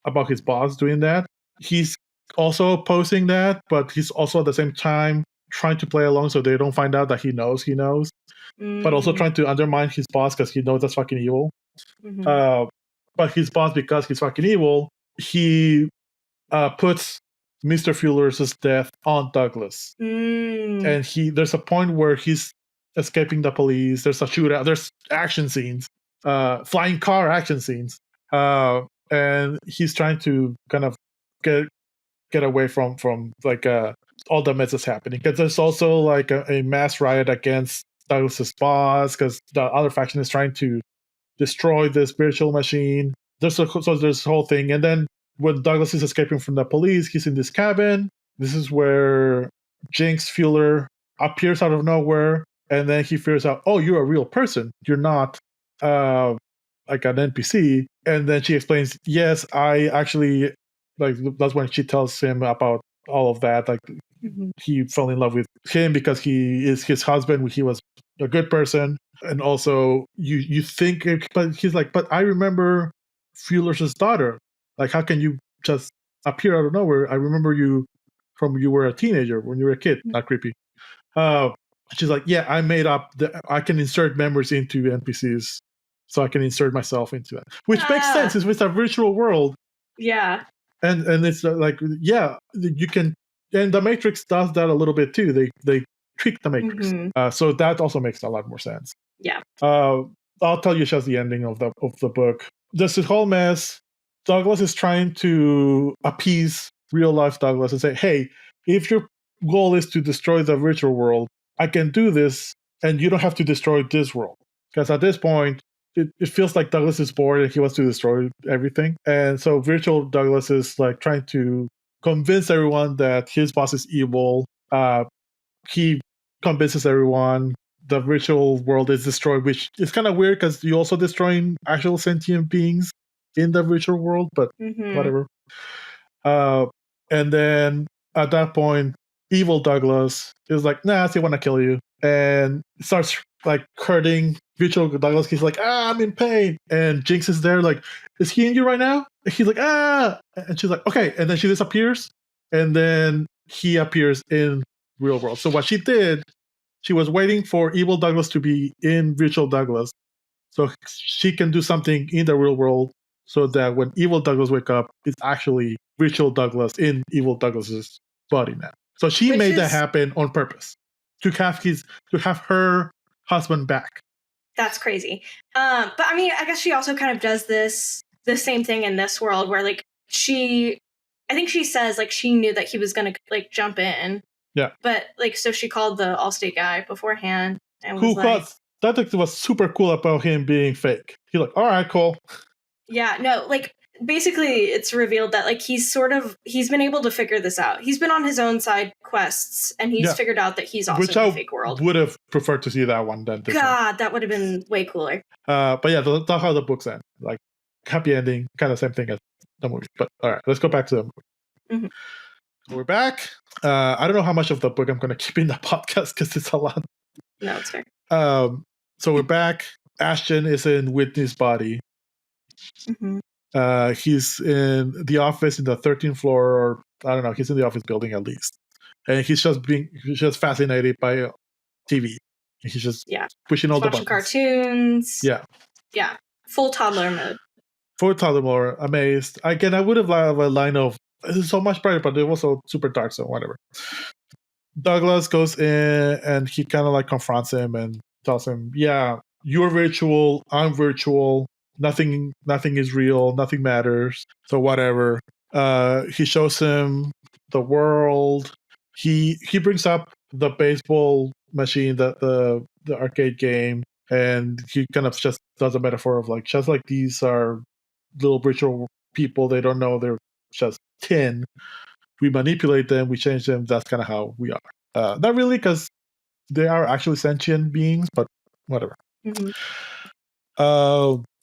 about his boss doing that, he's also opposing that, but he's also at the same time trying to play along so they don't find out that he knows, but also trying to undermine his boss because he knows that's fucking evil. Mm-hmm. But his boss, because he's fucking evil, he puts Mr. Fuller's death on Douglas. And there's a point where he's escaping the police. There's a shootout. There's action scenes, flying car action scenes. And he's trying to kind of get away from like all the mess that's happening. Because there's also like a mass riot against Douglas's boss because the other faction is trying to destroy this virtual machine. So there's this whole thing. And then when Douglas is escaping from the police, he's in this cabin. This is where Jinx Fuller appears out of nowhere. And then he figures out, oh, you're a real person. You're not like an NPC. And then she explains, yes, I actually, like, that's when she tells him about all of that. Like, he fell in love with him because he is his husband. He was a good person. And also, you think, but he's like, but I remember Fuller's daughter. Like, how can you just appear out of nowhere? I remember you from you were a teenager, when you were a kid. Not creepy. She's like, yeah, I made up. I can insert memories into NPCs, so I can insert myself into that, which makes sense. It's a virtual world. Yeah. And it's like, yeah, you can. And the Matrix does that a little bit too. They tweak the Matrix, so that also makes a lot more sense. Yeah. I'll tell you just the ending of the book. There's this whole mess. Douglas is trying to appease real life Douglas and say, hey, if your goal is to destroy the virtual world, I can do this, and you don't have to destroy this world. Because at this point, it feels like Douglas is bored and he wants to destroy everything. And so virtual Douglas is like trying to convince everyone that his boss is evil. He convinces everyone the virtual world is destroyed, which is kind of weird because you're also destroying actual sentient beings in the virtual world, but whatever. And then at that point, evil Douglas is like, nah, I still want to kill you. And starts like hurting virtual Douglas. He's like, I'm in pain. And Jinx is there like, is he in you right now? And he's like, And she's like, okay. And then she disappears. And then he appears in real world. So what she did, she was waiting for evil Douglas to be in virtual Douglas so she can do something in the real world so that when evil Douglas wake up, it's actually virtual Douglas in evil Douglas's body now. So she made that happen on purpose to have her husband back. That's crazy. But I mean, I guess she also kind of does the same thing in this world where like I think she says like she knew that he was going to like jump in. Yeah. But like, so she called the Allstate guy beforehand and was like, that was super cool about him being fake. He's like, all right, cool. Yeah, no, like basically it's revealed that like he's been able to figure this out. He's been on his own side quests and he's figured out that he's also in the fake world. Would have preferred to see that one than this one. That would have been way cooler. But yeah, that's how the books end. Like happy ending, kind of same thing as the movie. But all right, let's go back to the movie. Mm-hmm. We're back. I don't know how much of the book I'm going to keep in the podcast because it's a lot. No, it's fair. So we're back. Ashton is in Whitney's body. Mm-hmm. He's in the office in the 13th floor, or I don't know. He's in the office building at least, and he's just fascinated by TV. He's just pushing all the buttons. Cartoons. Yeah. Full toddler mode. Full toddler mode. Amazed. Again, I would have liked a line of "This is so much brighter," but it was so super dark. So whatever. Douglas goes in and he kind of like confronts him and tells him, "Yeah, you're virtual. I'm virtual. Nothing is real. Nothing matters. So whatever." He shows him the world. He brings up the baseball machine, the arcade game, and he kind of just does a metaphor of like, just like these are little virtual people. They don't know they're just tin. We manipulate them. We change them. That's kind of how we are. Not really, because they are actually sentient beings, but whatever. Mm-hmm.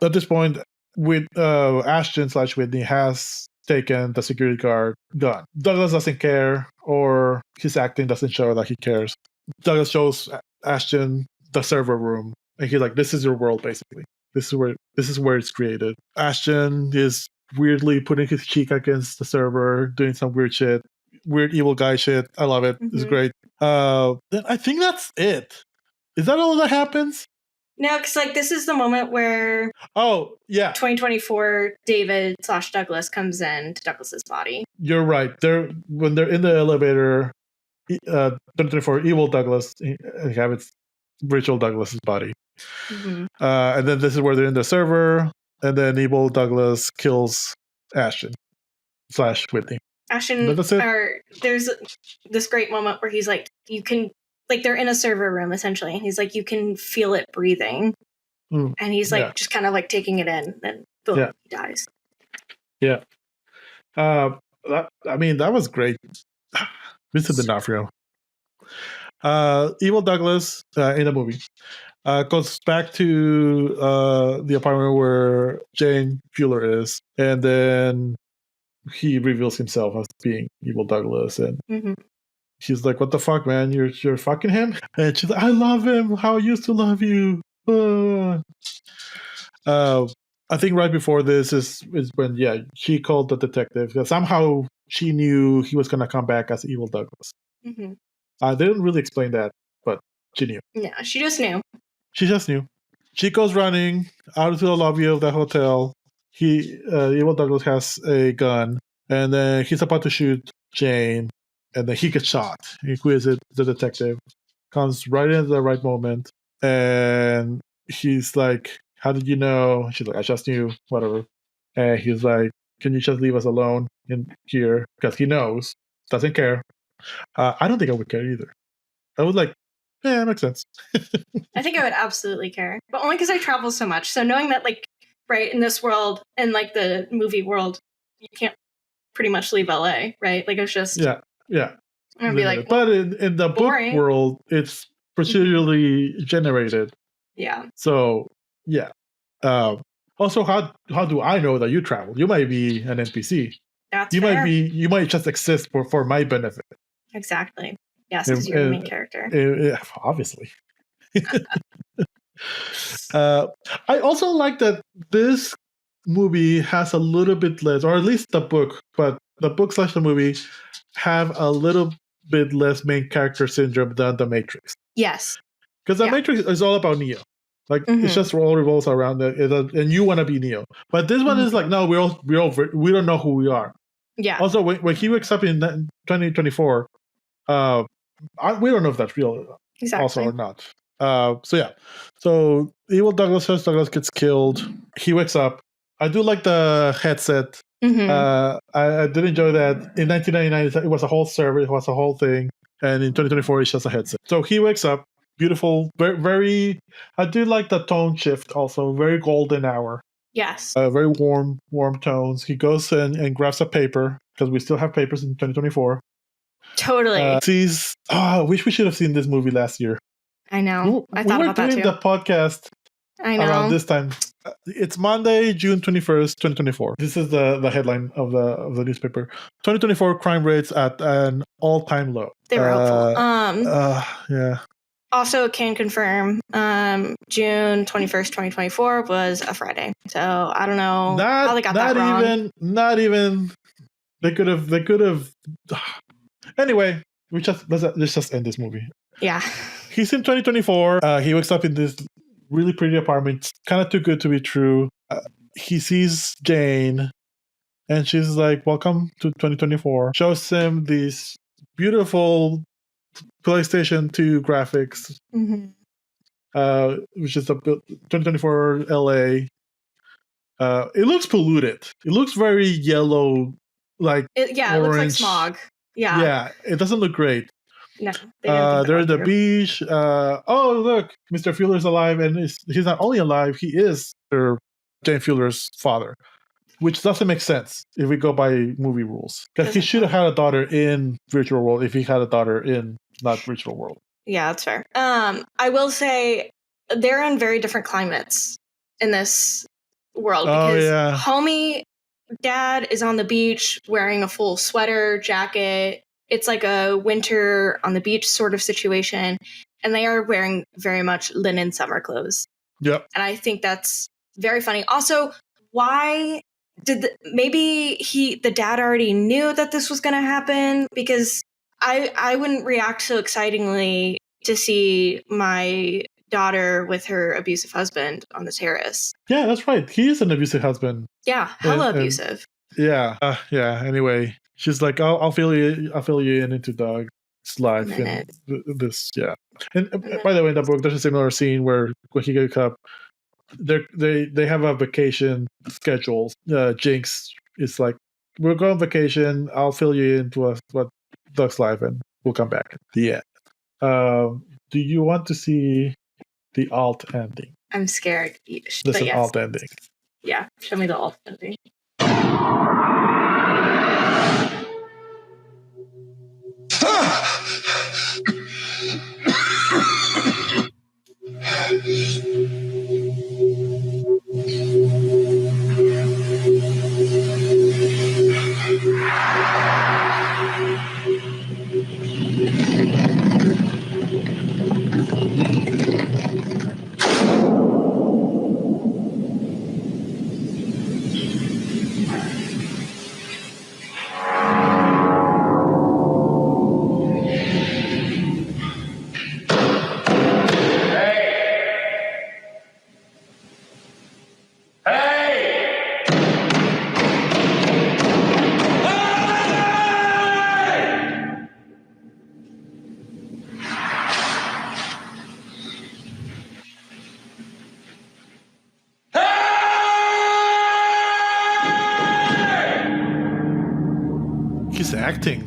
At this point, with Ashton/Whitney has taken the security guard gun. Douglas doesn't care, or his acting doesn't show that he cares. Douglas shows Ashton the server room, and he's like, "This is your world, basically. This is where it's created." Ashton is weirdly putting his cheek against the server, doing some weird shit, weird evil guy shit. I love it. Mm-hmm. It's great. Then I think that's it. Is that all that happens? No, because like this is the moment where 2024 David/Douglas comes in to Douglas's body. You're right. When they're in the elevator, 2024 evil Douglas inhabits virtual Douglas's body. Mm-hmm. And then this is where they're in the server, and then evil Douglas kills Ashton/Whitney. Ashton, there's this great moment where he's like, you can, like they're in a server room essentially, and he's like, you can feel it breathing. And he's like, just kind of like taking it in, and boom, he dies. Yeah. That was great. Vincent D'Onofrio. Evil Douglas in the movie goes back to the apartment where Jane Fuller is, and then he reveals himself as being Evil Douglas, and she's like, "What the fuck, man? You're fucking him?" And she's like, "I love him. How I used to love you." I think right before this is when she called the detective because somehow she knew he was gonna come back as Evil Douglas. Mm-hmm. They didn't really explain that, but she knew. Yeah, she just knew. She just knew. She goes running out into the lobby of the hotel. Evil Douglas has a gun, and then he's about to shoot Jane, and then he gets shot. Who is it? The detective comes right in at the right moment, and he's like, "How did you know?" She's like, "I just knew, whatever." And he's like, "Can you just leave us alone in here?" Because he knows, doesn't care. I don't think I would care either. I would like Yeah, that makes sense. I think I would absolutely care, but only because I travel so much. So knowing that, like, right, in this world and like the movie world, you can't pretty much leave LA, right? Like, it's just yeah. I'm gonna be like, well, but in the boring. book world, it's procedurally generated. Yeah. So yeah. Also, how do I know that you travel? You might be an NPC. That's you fair. might just exist for my benefit. Exactly. Yes, because you're the main character. Obviously. I also like that this movie has a little bit less, or at least the book, but the book / the movie have a little bit less main character syndrome than The Matrix. Yes. Because The Matrix is all about Neo. Like, it's just all revolves around it, and you want to be Neo. But this one is like, no, we don't know who we are. Yeah. Also, when he wakes up in 2024, we don't know if that's real also or not. So evil Douglas gets killed. He wakes up. I do like the headset. I did enjoy that. In 1999, it was a whole server. It was a whole thing. And in 2024, it's just a headset. So he wakes up. Beautiful. Very, very. I do like the tone shift also. Very golden hour. Yes. Very warm tones. He goes and grabs a paper, because we still have papers in 2024. Totally. I wish we should have seen this movie last year. I know. I thought about that too. We were doing the podcast around this time. It's Monday, June 21st, 2024. This is the headline of the newspaper. 2024 crime rates at an all-time low. They were helpful. Yeah. Also, can confirm June 21st, 2024 was a Friday. So I don't know how they got that wrong. Not even. They could have. Anyway, let's just end this movie. Yeah. He's in 2024. He wakes up in this really pretty apartment. Kind of too good to be true. He sees Jane, and she's like, "Welcome to 2024." Shows him these beautiful PlayStation 2 graphics, which is 2024 LA. It looks polluted. It looks very yellow, like it looks like smog. Yeah, it doesn't look great. No, they're at the beach. Oh, look, Mr. Fueller's alive, and he's not only alive, he is Jane Fueller's father, which doesn't make sense if we go by movie rules. Because he should have had a daughter in virtual world if he had a daughter in not virtual world. Yeah, that's fair. I will say they're in very different climates in this world, because homie dad is on the beach wearing a full sweater, jacket. It's like a winter on the beach sort of situation. And they are wearing very much linen summer clothes. Yep. And I think that's very funny. Also, why did maybe the dad already knew that this was going to happen? Because I wouldn't react so excitingly to see my daughter with her abusive husband on the terrace. Yeah, that's right. He is an abusive husband. Yeah, hella abusive. Yeah. Anyway, she's like, I'll fill you in into Doug's life. And this, yeah. And by the way, in the book, there's a similar scene where when he gets up, they have a vacation schedule. Jinx is like, we're going on vacation. I'll fill you into what Doug's life, and we'll come back. The end. Do you want to see the alt ending? I'm scared. There's an alt ending. Yeah, show me the alt ending. He's acting.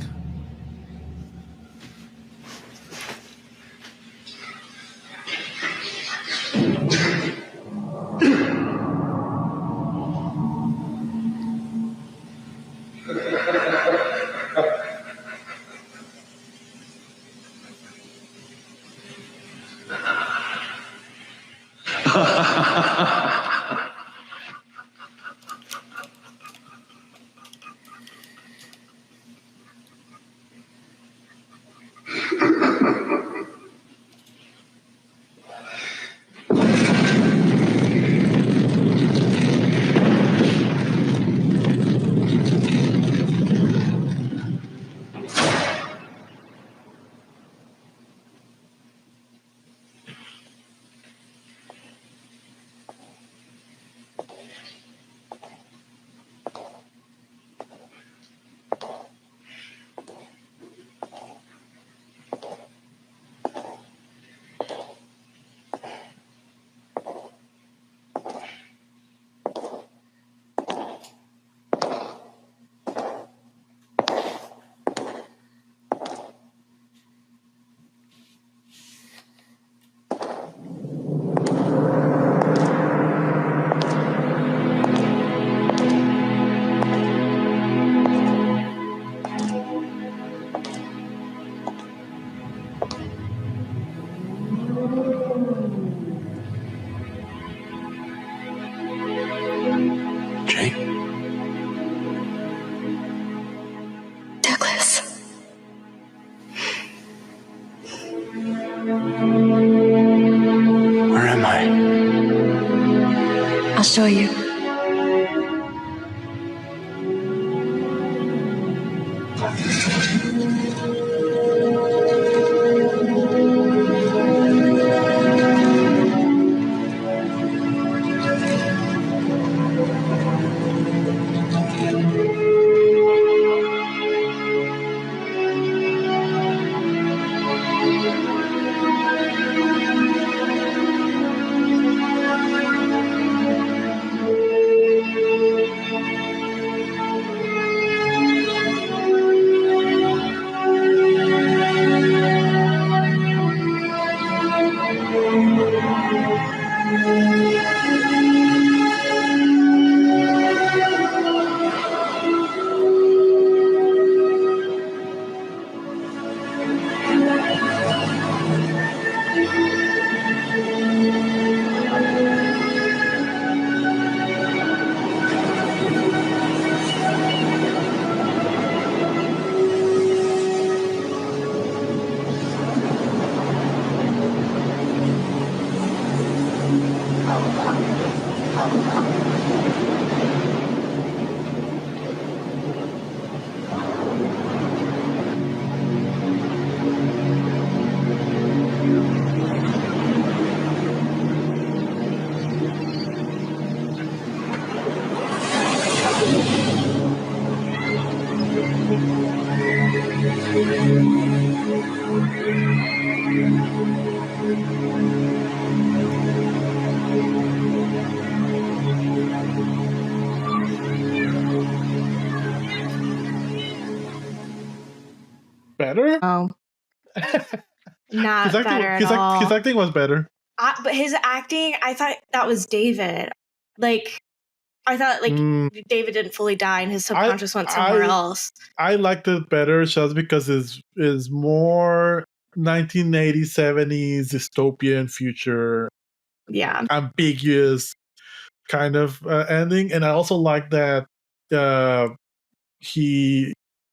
Where am I? I'll show you. Better? Oh. Not better at all. His acting was better. But his acting, I thought that was David. Like, I thought David didn't fully die and his subconscious went somewhere else. I liked it better just because it's more 1980s, 70s dystopian future. Yeah. Ambiguous kind of ending. And I also like that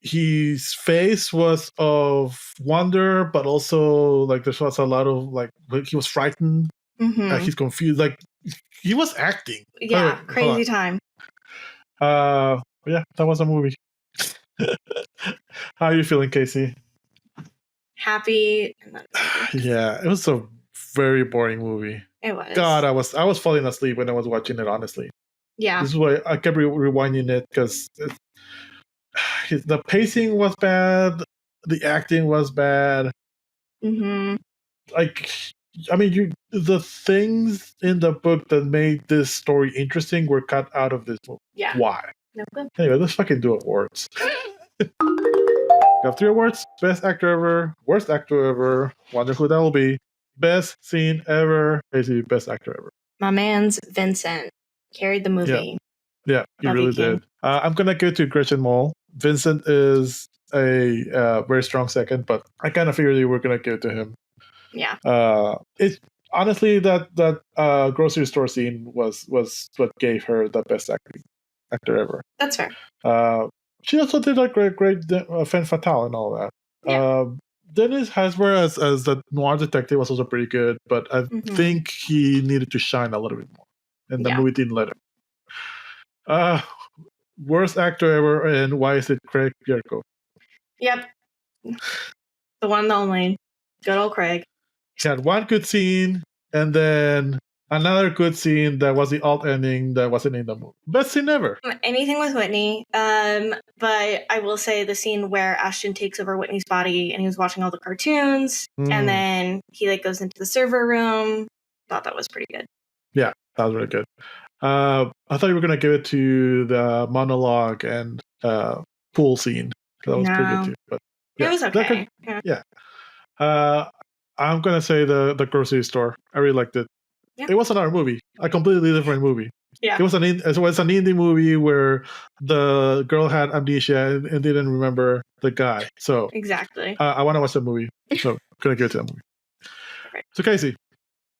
his face was of wonder, but also like there was a lot of like he was frightened. Mm-hmm. He's confused. Like he was acting. Yeah, crazy time. Yeah, that was a movie. How are you feeling, Casey? Happy. Yeah, it was a very boring movie. It was. God, I was falling asleep when I was watching it. Honestly. Yeah. This is why I kept rewinding it because the pacing was bad, the acting was bad. Mm-hmm. Like, I mean, the things in the book that made this story interesting were cut out of this movie. Yeah. Why? No. Anyway, let's fucking do awards. We have 3 awards: Best Actor Ever, Worst Actor Ever. Wonder who that will be. Best Scene Ever. Basically, Best Actor Ever. My man's Vincent carried the movie. Yeah, he really did. I'm gonna go to Gretchen Mol. Vincent is a very strong second, but I kind of figured you were gonna give it to him. Yeah. honestly, that grocery store scene was what gave her the best actor ever. That's fair. She also did a great Femme Fatale and all that. Yeah. Dennis Haysbert as the noir detective was also pretty good, but I think he needed to shine a little bit more, and the movie didn't let him. Worst actor ever, and why is it Craig Bierko? Yep. The one and only. Good old Craig. He had one good scene, and then another good scene that was the alt ending that wasn't in the movie. Best scene ever. Anything with Whitney. But I will say the scene where Ashton takes over Whitney's body and he was watching all the cartoons, and then he goes into the server room. Thought that was pretty good. Yeah, that was really good. I thought you were gonna give it to the monologue and pool scene. That was pretty good too. But yeah, it was okay. I'm gonna say the grocery store. I really liked it. Yeah. It was another movie, a completely different movie. Yeah, it was an indie movie where the girl had amnesia and didn't remember the guy. So exactly, I want to watch the movie. So I'm gonna go to that movie. Right. So Casey,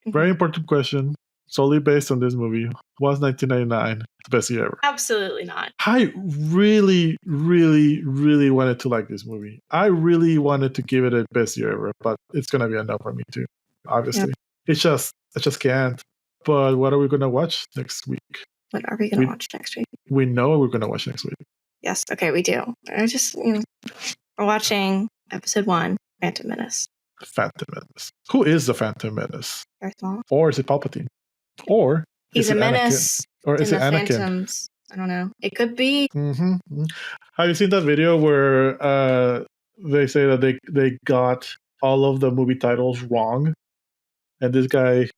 very important question. Solely based on this movie, was 1999 the best year ever? Absolutely not. I really, really, really wanted to like this movie. I really wanted to give it a best year ever, but it's gonna be a no for me too. Obviously, I just can't. But what are we gonna watch next week? What are we gonna watch next week? We know what we're gonna watch next week. Yes. Okay, we do. We're watching episode 1, Phantom Menace. Phantom Menace. Who is the Phantom Menace? Darth Maul. Or is it Palpatine? Or he's a menace. Or is it Anakin? Phantoms. I don't know. It could be. Mm-hmm. Have you seen that video where they say that they got all of the movie titles wrong, and this guy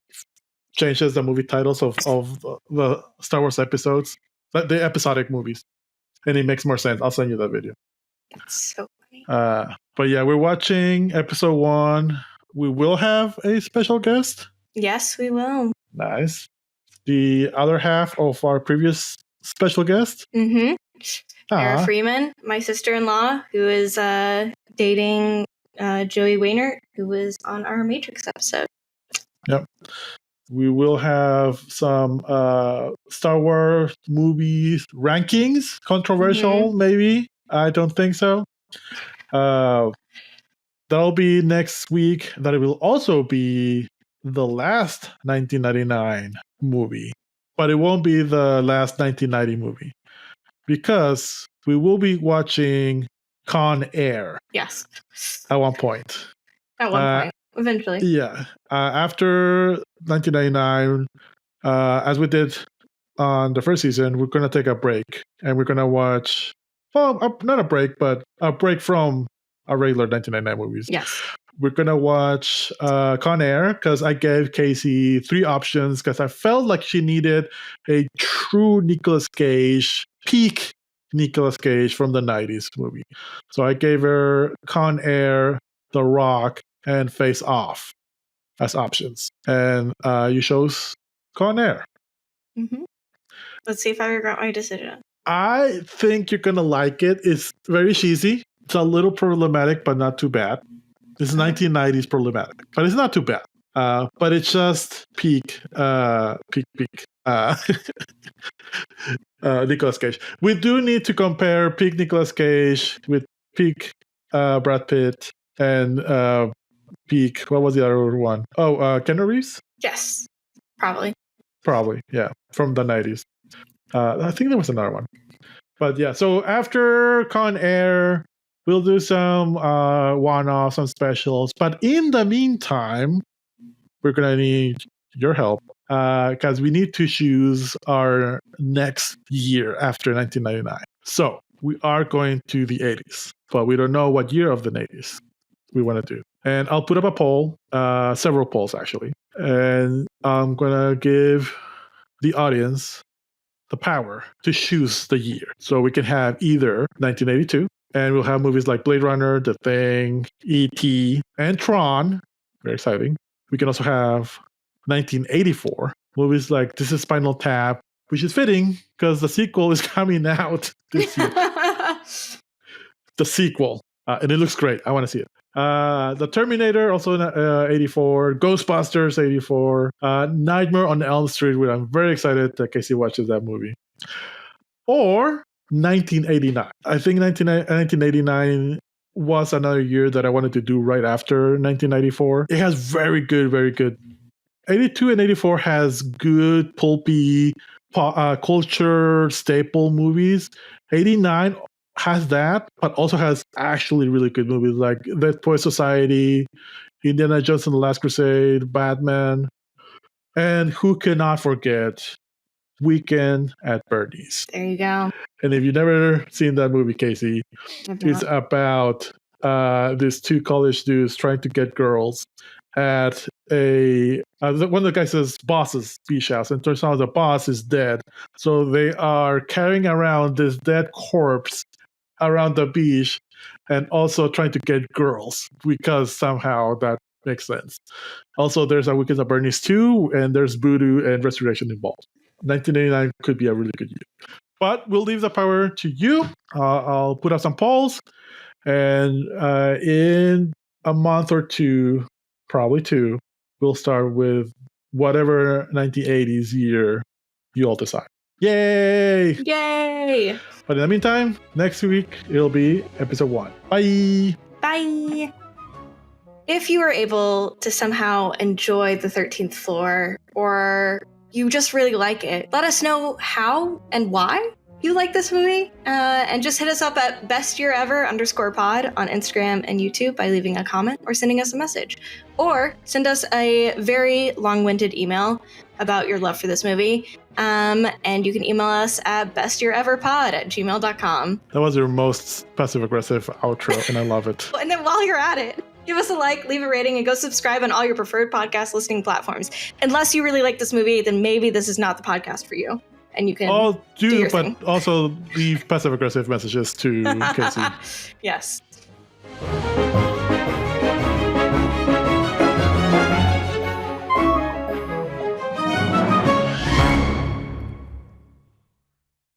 changes the movie titles of the Star Wars episodes, the episodic movies, and it makes more sense. I'll send you that video. That's so funny. But yeah, we're watching episode 1. We will have a special guest. Yes, we will. Nice. The other half of our previous special guest. Mm-hmm. Sarah Freeman, my sister-in-law, who is dating Joey Waynert, who was on our Matrix episode. Yep. We will have some Star Wars movies rankings. Controversial, maybe. I don't think so. That'll be next week. That will also be the last 1999 movie. But it won't be the last 1990 movie, because we will be watching Con Air. Yes. At one point. At one point. Eventually. Yeah. After 1999, as we did on the first season, we're going to take a break. And we're going to watch, well, not a break, but a break from our regular 1999 movies. Yes. We're going to watch Con Air, because I gave Casey 3 options, because I felt like she needed a true Nicolas Cage, peak Nicolas Cage from the 90s movie. So I gave her Con Air, The Rock, and Face Off as options. And you chose Con Air. Mm-hmm. Let's see if I regret my decision. I think you're going to like it. It's very cheesy. It's a little problematic, but not too bad. It's 1990s problematic, but it's not too bad. But it's just peak Nicolas Cage. We do need to compare peak Nicolas Cage with peak Brad Pitt and peak, what was the other one? Oh, Keanu Reeves? Yes, probably. Probably, yeah, from the 90s. I think there was another one. But yeah, so after Con Air, we'll do some one-offs, some specials. But in the meantime, we're going to need your help, because we need to choose our next year after 1999. So we are going to the 80s, but we don't know what year of the 80s we want to do. And I'll put up a poll, several polls actually. And I'm going to give the audience the power to choose the year. So we can have either 1982, and we'll have movies like Blade Runner, The Thing, E.T., and Tron. Very exciting. We can also have 1984, movies like This is Spinal Tap, which is fitting because the sequel is coming out this year. The sequel. And it looks great. I want to see it. The Terminator, also in 84. Ghostbusters, 84. Nightmare on Elm Street, which I'm very excited that Casey watches that movie. Or 1989. I think 1989 was another year that I wanted to do right after 1994. It has very good. 82 and 84 has good pulpy culture staple movies. 89 has that, but also has actually really good movies like The Toy Society, Indiana Jones and the Last Crusade, Batman, and who cannot forget Weekend at Bernie's. There you go. And if you've never seen that movie, Casey, it's about these two college dudes trying to get girls at one of the guys says boss's beach house, and turns out the boss is dead. So they are carrying around this dead corpse around the beach and also trying to get girls because somehow that makes sense. Also, there's a Weekend at Bernie's 2, and there's voodoo and resurrection involved. 1989 could be a really good year. But we'll leave the power to you. I'll put up some polls, and in a month or two, probably 2, we'll start with whatever 1980s year you all decide. Yay! Yay! But in the meantime, next week, it'll be episode 1. Bye! Bye! If you were able to somehow enjoy the 13th floor, or you just really like it, let us know how and why you like this movie, and just hit us up at bestyearever_pod on Instagram and YouTube by leaving a comment or sending us a message. Or send us a very long-winded email about your love for this movie, and you can email us at bestyeareverpod@gmail.com. That was your most passive-aggressive outro, and I love it. And then while you're at it, give us a like, leave a rating, and go subscribe on all your preferred podcast listening platforms. Unless you really like this movie, then maybe this is not the podcast for you. And you can do your but thing. Also leave passive-aggressive messages to Casey. Yes.